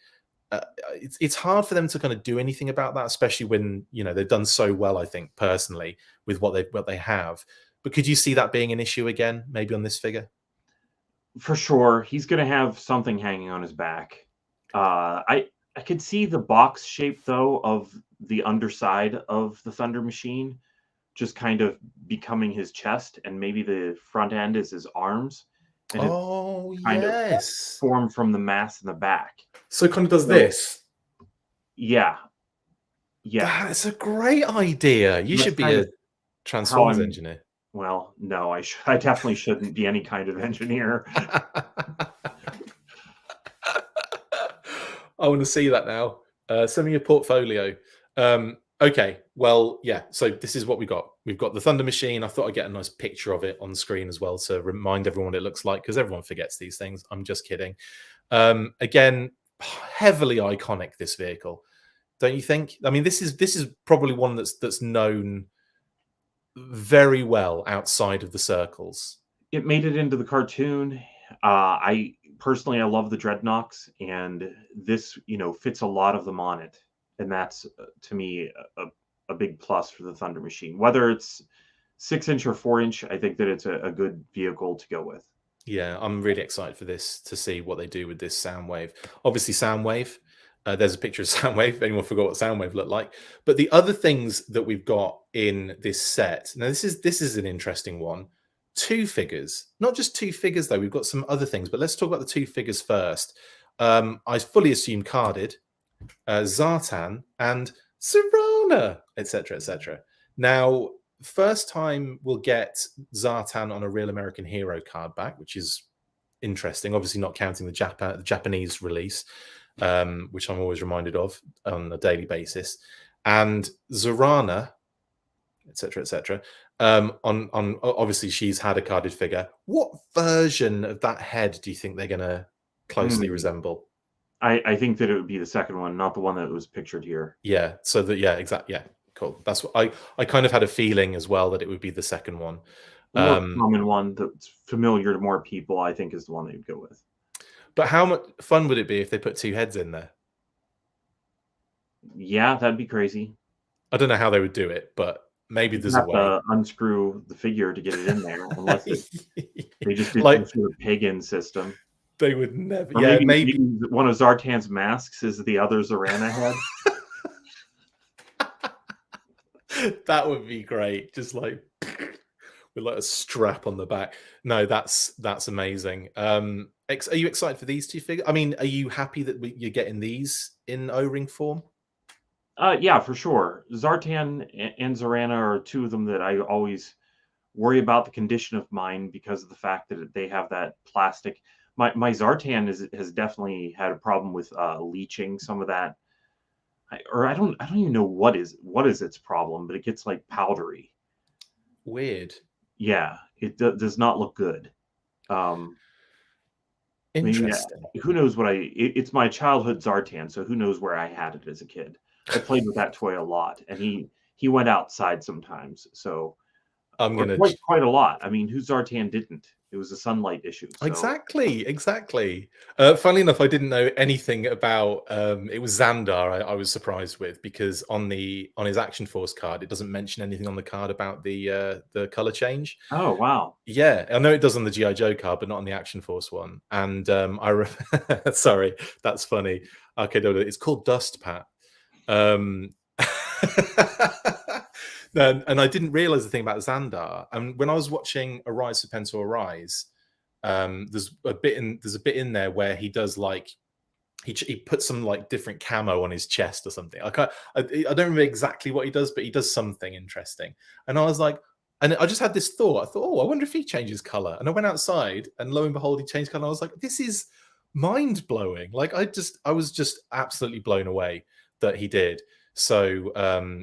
It's hard for them to kind of do anything about that, especially when, you know, they've done so well, I think, personally, with what they have. But could you see that being an issue again, maybe on this figure? For sure. He's going to have something hanging on his back. I could see the box shape, though, of the underside of the Thunder Machine just kind of becoming his chest, and maybe the front end is his arms. And kind of formed from the mass in the back. So it kind of does this. Yeah. That's a great idea. You should be a Transformers engineer. Well, no, I definitely shouldn't be any kind of engineer. I want to see that now. Send me your portfolio. Okay, well, yeah, so this is what we got. We've got the Thunder Machine. I thought I'd get a nice picture of it on screen as well to remind everyone what it looks like, because everyone forgets these things. I'm just kidding. Again, heavily iconic, this vehicle. Don't you think? I mean, this is probably one that's known very well outside of the circles. It made it into the cartoon. I love the Dreadnoks, and this, fits a lot of them on it. And that's, to me, a big plus for the Thunder Machine. Whether it's 6-inch or 4-inch, I think that it's a good vehicle to go with. Yeah, I'm really excited for this, to see what they do with this Soundwave. Obviously, Soundwave. There's a picture of Soundwave. If anyone forgot what Soundwave looked like. But the other things that we've got in this set. Now, this is an interesting one. 2 figures. Not just 2 figures, though. We've got some other things. But let's talk about the 2 figures first. I fully assume carded. Zartan and Serana, etc., etc. Now, first time we'll get Zartan on a Real American Hero card back, which is interesting. Obviously, not counting the Japanese release, which I'm always reminded of on a daily basis, and Zarana, etc., etc. On obviously, she's had a carded figure. What version of that head do you think they're going to closely resemble? I think that it would be the second one, not the one that was pictured here. Yeah. So exactly. Yeah. Cool. That's what I kind of had a feeling as well, that it would be the second one. The more common one that's familiar to more people, I think, is the one that you'd go with. But how much fun would it be if they put 2 heads in there? Yeah, that'd be crazy. I don't know how they would do it, but maybe there's a way. To unscrew the figure to get it in there, unless they just did some sort of pig-in system. They would never. Or yeah, maybe one of Zartan's masks is the other Zarana head. That would be great. Just like with like a strap on the back. No, that's amazing. Are you excited for these 2 figures? I mean, are you happy that you're getting these in O-ring form? Yeah, for sure. Zartan and Zarana are 2 of them that I always worry about the condition of mine, because of the fact that they have that plastic. My Zartan has definitely had a problem with leaching some of that. I don't even know what is its problem, but it gets like powdery. Weird. Yeah, it does not look good. Interesting. Who knows what it's my childhood Zartan, so who knows where I had it as a kid. I played with that toy a lot, and he went outside sometimes, so quite a lot. I mean, who Zartan didn't? It was a sunlight issue. So. Exactly. Funnily enough, I didn't know anything about. It was Xandar. I was surprised with, because on his Action Force card, it doesn't mention anything on the card about the color change. Oh wow! Yeah, I know it does on the GI Joe card, but not on the Action Force one. And sorry, that's funny. Okay, no, it's called Dust, Pat. And I didn't realize the thing about Xandar. And when I was watching Arise Serpentor Arise, there's a bit in there where he does like he puts some like different camo on his chest or something. I don't remember exactly what he does, but he does something interesting. And I was like, and I just had this thought. I thought, oh, I wonder if he changes color. And I went outside, and lo and behold, he changed color. And I was like, this is mind blowing. Like I was just absolutely blown away that he did. So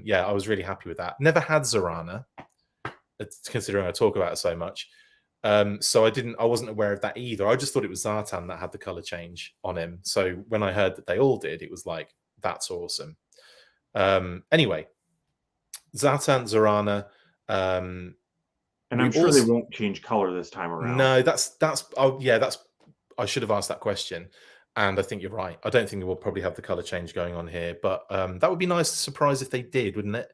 yeah, I was really happy with that. Never had Zarana, considering I talk about it so much. So I wasn't aware of that either. I just thought it was Zartan that had the color change on him. So when I heard that they all did, it was like, that's awesome. Anyway, Zartan, Zarana. And I'm sure they won't change color this time around. No, I should have asked that question. And I think you're right. I don't think we'll probably have the color change going on here, but that would be nice surprise if they did, wouldn't it?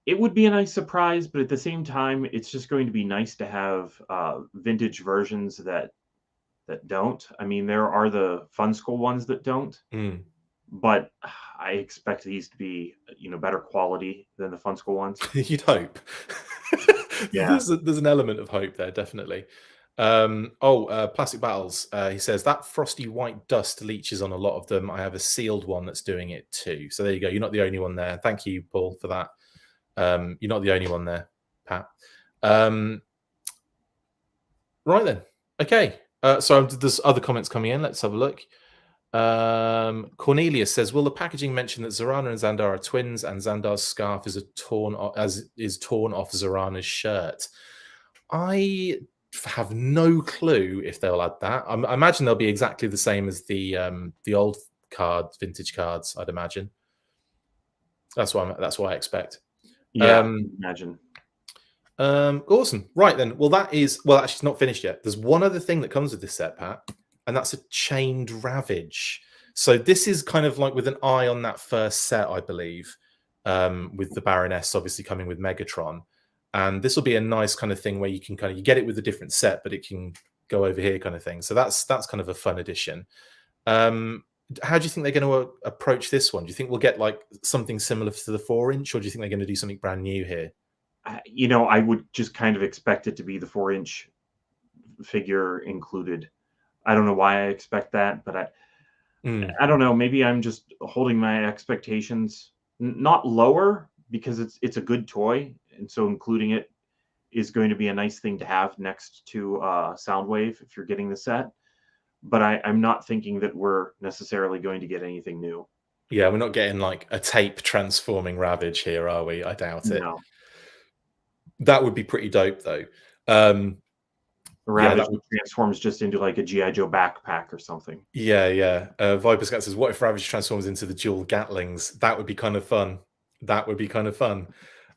It would be a nice surprise, but at the same time, it's just going to be nice to have vintage versions that don't. I mean, there are the Fun School ones that don't, but I expect these to be, better quality than the Fun School ones. You'd hope. Yeah, there's an element of hope there, definitely. Plastic Battles. He says that frosty white dust leaches on a lot of them. I have a sealed one that's doing it too. So there you go. You're not the only one there. Thank you, Paul, for that. You're not the only one there, Pat. Right then. Okay. So there's other comments coming in. Let's have a look. Cornelius says, will the packaging mention that Zarana and Xandar are twins and Xandar's scarf is torn off Zarana's shirt? I have no clue if they'll add that. I imagine they'll be exactly the same as the old vintage cards, I'd imagine. That's what I expect. Yeah, imagine. Awesome. Right then. Well, actually, it's not finished yet. There's one other thing that comes with this set, Pat, and that's a chained Ravage. So this is kind of like with an eye on that first set, I believe, with the Baroness obviously coming with Megatron. And this will be a nice kind of thing where you can you get it with a different set, but it can go over here kind of thing. So that's kind of a fun addition. How do you think they're going to approach this one? Do you think we'll get like something similar to the 4-inch, or do you think they're going to do something brand new here? I would just kind of expect it to be the 4-inch figure included. I don't know why I expect that, but I don't know. Maybe I'm just holding my expectations not lower because it's a good toy, and so including it is going to be a nice thing to have next to Soundwave if you're getting the set. But I'm not thinking that we're necessarily going to get anything new. Yeah, we're not getting like a tape transforming Ravage here, are we? I doubt it. No. That would be pretty dope, though. Ravage transforms just into like a G.I. Joe backpack or something. Yeah. Viper Scout says, what if Ravage transforms into the dual Gatlings? That would be kind of fun.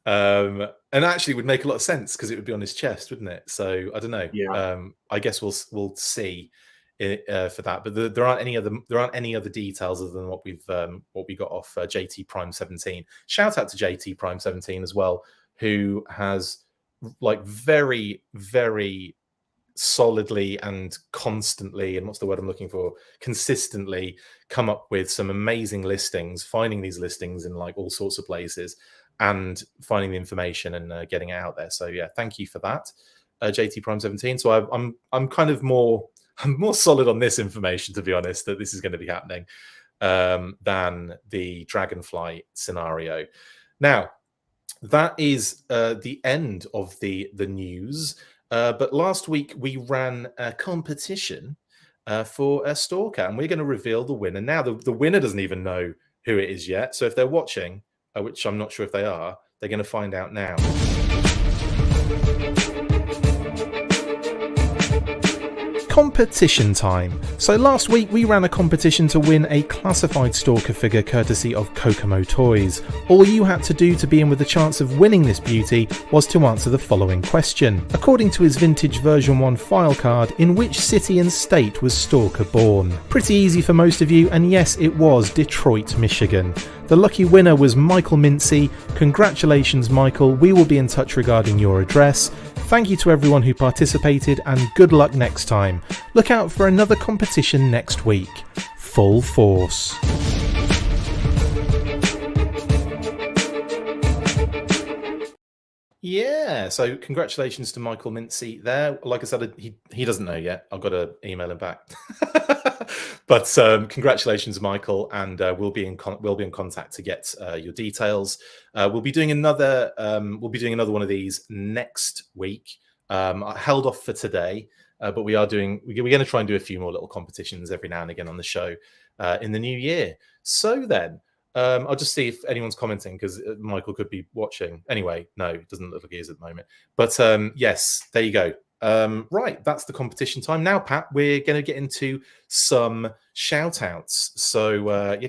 And actually would make a lot of sense because it would be on his chest, wouldn't it? So I don't know. Yeah. I guess we'll see for that. But there aren't any other details other than what we got off JT Prime 17. Shout out to JT Prime 17 as well, who has like very, very solidly and constantly, and what's the word I'm looking for, consistently come up with some amazing listings, finding these listings in like all sorts of places and finding the information and getting it out there. So yeah, thank you for that, JT Prime 17. So I'm kind of more solid on this information, to be honest, that this is going to be happening than the Dragonfly scenario. Now, that is the end of the news. But last week we ran a competition for a Stalker, and we're going to reveal the winner now. The winner doesn't even know who it is yet. So if they're watching, which I'm not sure if they are, they're going to find out now. Competition time. So last week we ran a competition to win a classified Stalker figure courtesy of Kokomo Toys. All you had to do to be in with a chance of winning this beauty was to answer the following question. According to his vintage version 1 file card, in which city and state was Stalker born? Pretty easy for most of you, and yes, it was Detroit, Michigan. The lucky winner was Michael Mincy. Congratulations, Michael. We will be in touch regarding your address. Thank you to everyone who participated, and good luck next time. Look out for another competition next week. Full force. Yeah, so congratulations to Michael Mincy there. Like I said, he doesn't know yet. I've got to email him back. But congratulations, Michael, and we'll be in contact to get your details. We'll be doing another one of these next week. I held off for today, but we're going to try and do a few more little competitions every now and again on the show in the new year. So then. I'll just see if anyone's commenting because Michael could be watching. Anyway, no, it doesn't look like he is at the moment. But yes, there you go. Right, that's the competition time. Now, Pat, we're going to get into some shout outs. So we're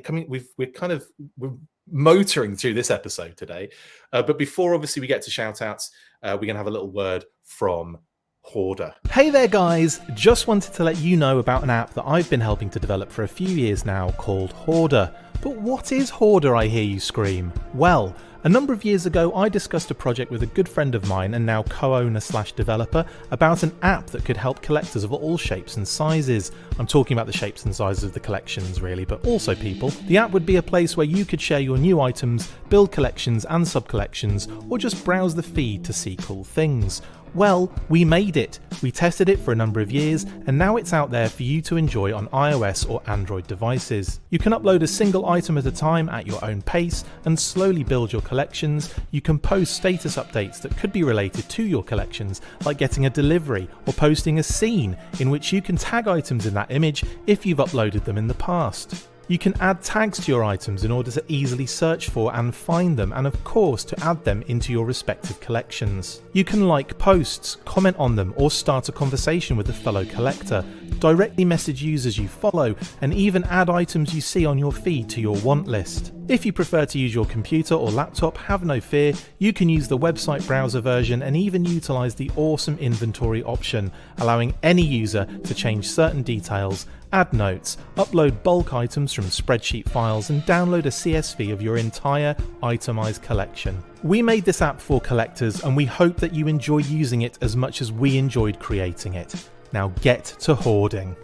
motoring through this episode today. But before obviously we get to shout outs, we're going to have a little word from Hoarder. Hey there guys, just wanted to let you know about an app that I've been helping to develop for a few years now called Hoarder. But what is Hoarder, I hear you scream? Well, a number of years ago I discussed a project with a good friend of mine and now co-owner/developer about an app that could help collectors of all shapes and sizes. I'm talking about the shapes and sizes of the collections really, but also people. The app would be a place where you could share your new items, build collections and sub-collections, or just browse the feed to see cool things. Well, we made it. We tested it for a number of years and now it's out there for you to enjoy on iOS or Android devices. You can upload a single item at a time at your own pace and slowly build your collections. You can post status updates that could be related to your collections, like getting a delivery or posting a scene in which you can tag items in that image if you've uploaded them in the past. You can add tags to your items in order to easily search for and find them, and of course to add them into your respective collections. You can like posts, comment on them, or start a conversation with a fellow collector, directly message users you follow, and even add items you see on your feed to your want list. If you prefer to use your computer or laptop, have no fear, you can use the website browser version and even utilise the awesome inventory option, allowing any user to change certain details, add notes, upload bulk items from spreadsheet files and download a CSV of your entire itemised collection. We made this app for collectors and we hope that you enjoy using it as much as we enjoyed creating it. Now get to hoarding.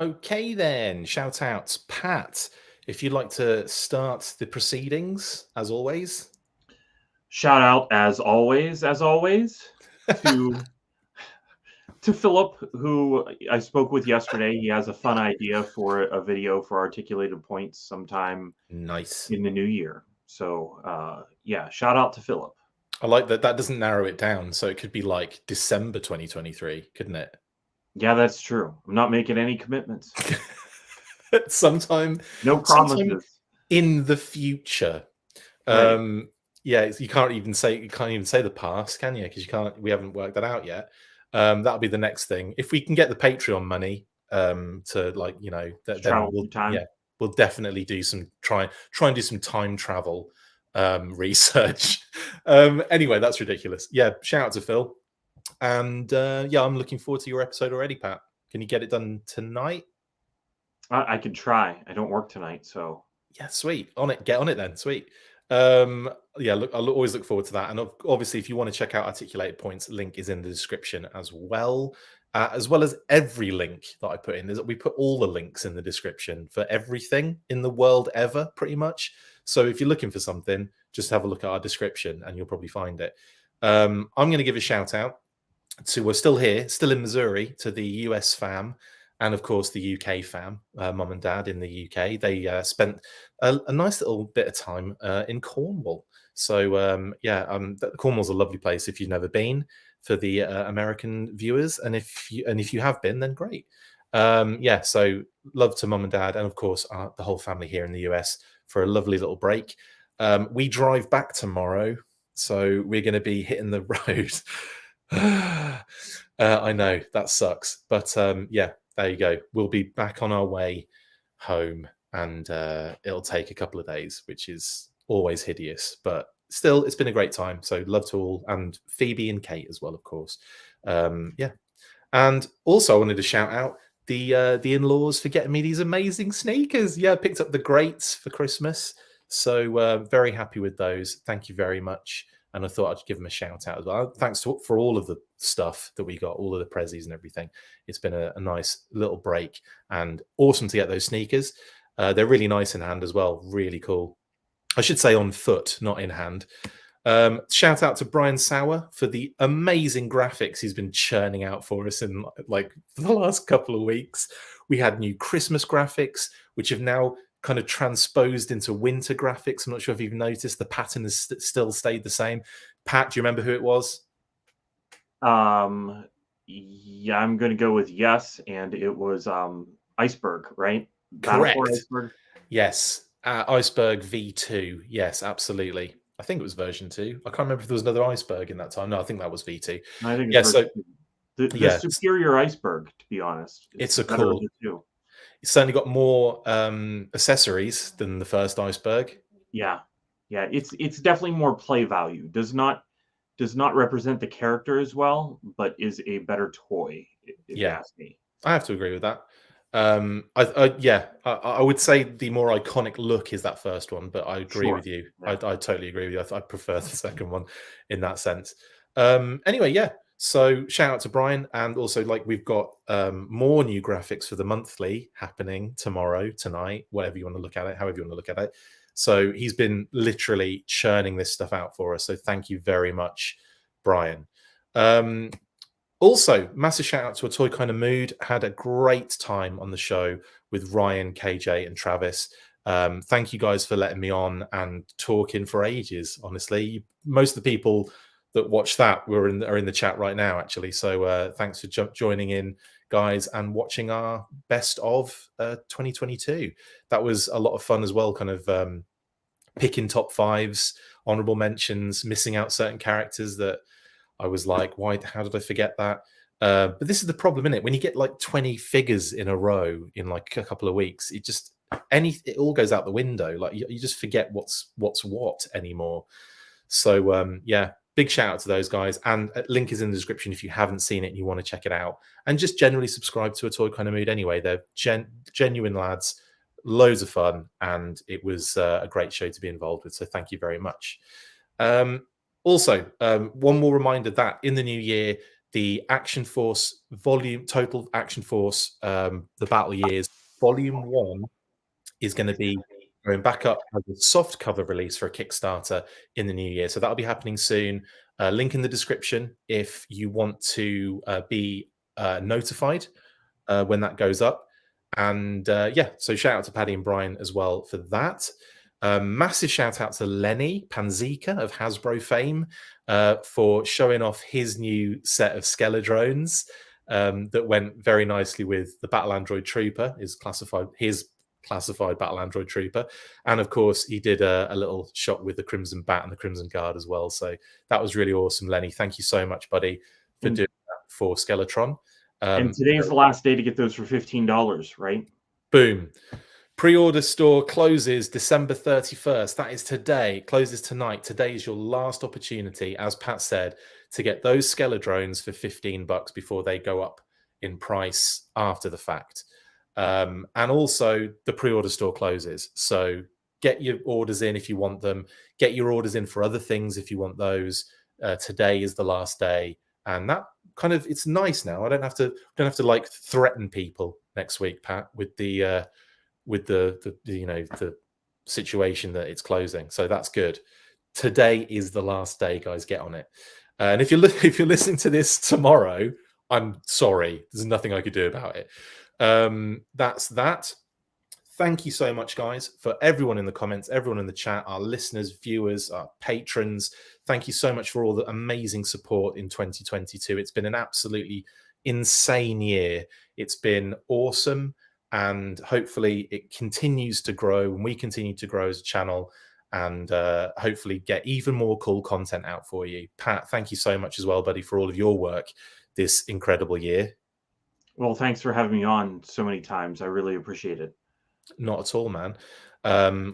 Okay then, shout outs. Pat, if you'd like to start the proceedings, as always. Shout out as always, to Philip, who I spoke with yesterday. He has a fun idea for a video for articulated points sometime nice in the new year. So yeah, shout out to Philip. I like that. That doesn't narrow it down, so it could be like December 2023, couldn't it? Yeah, that's true. I'm not making any commitments. Sometime in the future. Right. Yeah, you can't even say the past, can you? Because we haven't worked that out yet. That'll be the next thing. If we can get the Patreon money to then we'll definitely do some try and do some time travel research. Anyway, that's ridiculous. Yeah, shout out to Phil. And yeah, I'm looking forward to your episode already, Pat. Can you get it done tonight? I can try. I don't work tonight, so yeah, sweet. On it, get on it then. Sweet. Yeah, look, I'll always look forward to that. And obviously, if you want to check out Articulated Points, link is in the description as well as every link that I put in. We put all the links in the description for everything in the world ever, pretty much. So if you're looking for something, just have a look at our description and you'll probably find it. I'm going to give a shout out to, we're still here, still in Missouri, to the US fam. And of course, the UK fam, mum and dad in the UK. They spent a nice little bit of time in Cornwall. So yeah, Cornwall's a lovely place if you've never been, for the American viewers. And if you have been, then great. Yeah, so love to mum and dad, and of course the whole family here in the US for a lovely little break. We drive back tomorrow, so we're going to be hitting the road. I know that sucks, but yeah. There you go. We'll be back on our way home, and it'll take a couple of days, which is always hideous. But still, it's been a great time. So love to all, and Phoebe and Kate as well, of course. Yeah. And also, I wanted to shout out the in-laws for getting me these amazing sneakers. Yeah, I picked up the greats for Christmas. So very happy with those. Thank you very much. And I thought I'd give them a shout out as well. Thanks for all of the stuff that we got, all of the prezzies and everything. It's been a nice little break, and awesome to get those sneakers. They're really nice in hand as well. Really cool. I should say on foot, not in hand. Shout out to Brian Sauer for the amazing graphics he's been churning out for us in like the last couple of weeks. We had new Christmas graphics, which have now kind of transposed into winter graphics. I'm not sure if you've noticed the pattern has still stayed the same. Pat, do you remember who it was? Yeah, I'm going to go with yes, and it was Iceberg, right? Correct. Iceberg. Yes, Iceberg V2. Yes, absolutely. I think it was version 2. I can't remember if there was another Iceberg in that time. No, I think that was V2. I think it's the superior Iceberg, to be honest. It's a cool. It's certainly got more accessories than the first Iceberg. Yeah, it's definitely more play value. Does not represent the character as well, but is a better toy. If you ask me. I have to agree with that. I would say the more iconic look is that first one, but I agree with you. Yeah. I totally agree with you. I prefer the second one in that sense. Anyway, yeah. So shout out to Brian, and also like we've got more new graphics for the monthly happening tomorrow, tonight, whatever you want to look at it, however you want to look at it. So he's been literally churning this stuff out for us. So thank you very much, Brian. Also, massive shout out to A Toy Kind of Mood. Had a great time on the show with Ryan, KJ, and Travis. Thank you guys for letting me on and talking for ages. Honestly, most of the people that watch that are in the chat right now, actually. So thanks for joining in, guys, and watching our best of 2022. That was a lot of fun as well. Kind of picking top fives, honorable mentions, missing out certain characters that I was like, why? How did I forget that? But this is the problem, isn't it? When you get like 20 figures in a row in like a couple of weeks, it all goes out the window. Like you just forget what's what anymore. So yeah, big shout out to those guys. And a link is in the description if you haven't seen it and you want to check it out. And just generally subscribe to A Toy Kind of Mood anyway. They're genuine lads, loads of fun, and it was a great show to be involved with. So thank you very much. Also, one more reminder that in the new year, the Action Force Total Action Force, the Battle Years Volume 1 is going to be going back up as a soft cover release for a Kickstarter in the new year. So that'll be happening soon. Link in the description if you want to be notified when that goes up. And yeah, so shout out to Paddy and Brian as well for that. Massive shout out to Lenny Panzika of Hasbro fame for showing off his new set of Skeledrones that went very nicely with the Battle Android Trooper, his classified Battle Android Trooper. And of course, he did a little shot with the Crimson Bat and the Crimson Guard as well. So that was really awesome, Lenny. Thank you so much, buddy, for doing that for Skeletron. And today's the last day to get those for $15, right? Boom. Pre-order store closes December 31st. That is today. It closes tonight. Today is your last opportunity, as Pat said, to get those Skeledrones for $15 before they go up in price after the fact. And also, the pre-order store closes. So get your orders in if you want them. Get your orders in for other things if you want those. Today is the last day, and that kind of it's nice now. I don't have to like threaten people next week, Pat, with the situation that it's closing. So that's good. Today is the last day, guys. Get on it. And if you're listening to this tomorrow, I'm sorry. There's nothing I could do about it. That's that. Thank you so much, guys, for everyone in the comments, everyone in the chat, our listeners, viewers, our patrons. Thank you so much for all the amazing support in 2022. It's been an absolutely insane year. It's been awesome. And hopefully it continues to grow and we continue to grow as a channel and hopefully get even more cool content out for you. Pat, thank you so much as well, buddy, for all of your work this incredible year. Well, thanks for having me on so many times. I really appreciate it. Not at all, man.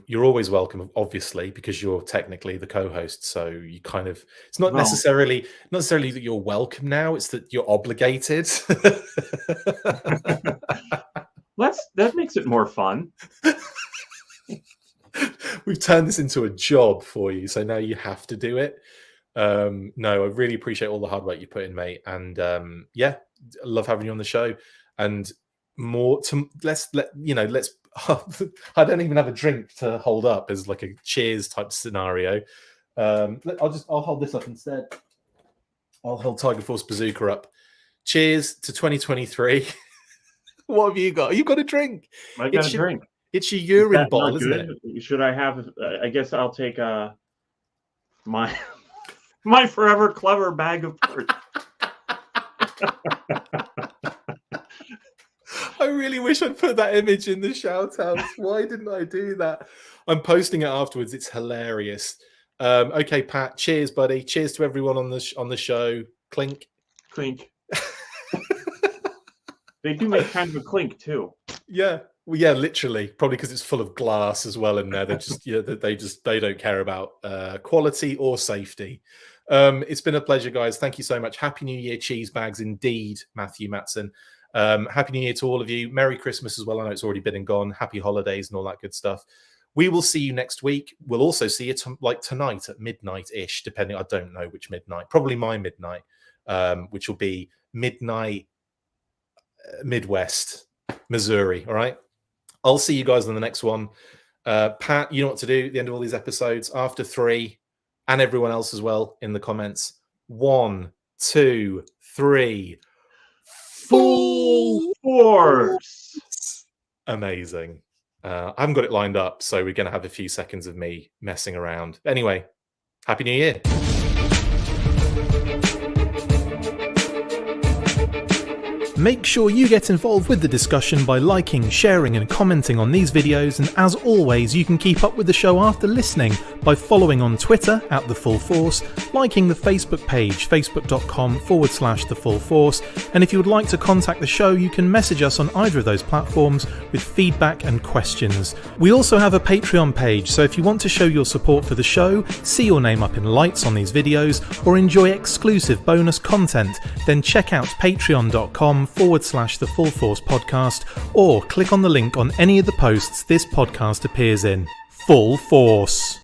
You're always welcome, obviously, because you're technically the co-host. So you kind of, it's not necessarily that you're welcome now. It's that you're obligated. That makes it more fun. We've turned this into a job for you, so now you have to do it. No, I really appreciate all the hard work you put in, mate. And yeah, I love having you on the show. And let's I don't even have a drink to hold up as like a cheers type scenario. I'll hold this up instead. I'll hold Tiger Force Bazooka up. Cheers to 2023. What have you got? You've got a drink. I got a drink. It's your urine bottle, isn't it? Should I have? I guess I'll take my forever clever bag of parts. I really wish I'd put that image in the shout outs. Why didn't I do that? I'm posting it afterwards. It's hilarious. Okay, Pat. Cheers, buddy. Cheers to everyone on the show. Clink. Clink. They do make kind of a clink too. Yeah. Well, yeah, literally. Probably because it's full of glass as well in there. They're just they don't care about quality or safety. It's been a pleasure, guys. Thank you so much. Happy New Year, cheese bags, indeed, Matthew Matson. Happy New Year to all of you. Merry Christmas as well. I know it's already been and gone. Happy holidays and all that good stuff. We will see you next week. We'll also see you tonight at midnight-ish, depending. I don't know which midnight. Probably my midnight, which will be midnight Midwest, Missouri. All right. I'll see you guys on the next one. Pat, you know what to do at the end of all these episodes. After 3, and everyone else as well in the comments. 1, 2, 3. Full force. Amazing. I haven't got it lined up, so we're going to have a few seconds of me messing around. Anyway, Happy New Year. Make sure you get involved with the discussion by liking, sharing and commenting on these videos, and as always you can keep up with the show after listening by following on Twitter @TheFullForce, liking the Facebook page facebook.com/TheFullForce, and if you would like to contact the show you can message us on either of those platforms with feedback and questions. We also have a Patreon page, so if you want to show your support for the show, see your name up in lights on these videos, or enjoy exclusive bonus content, then check out patreon.com/TheFullForce podcast, or click on the link on any of the posts this podcast appears in. Full Force.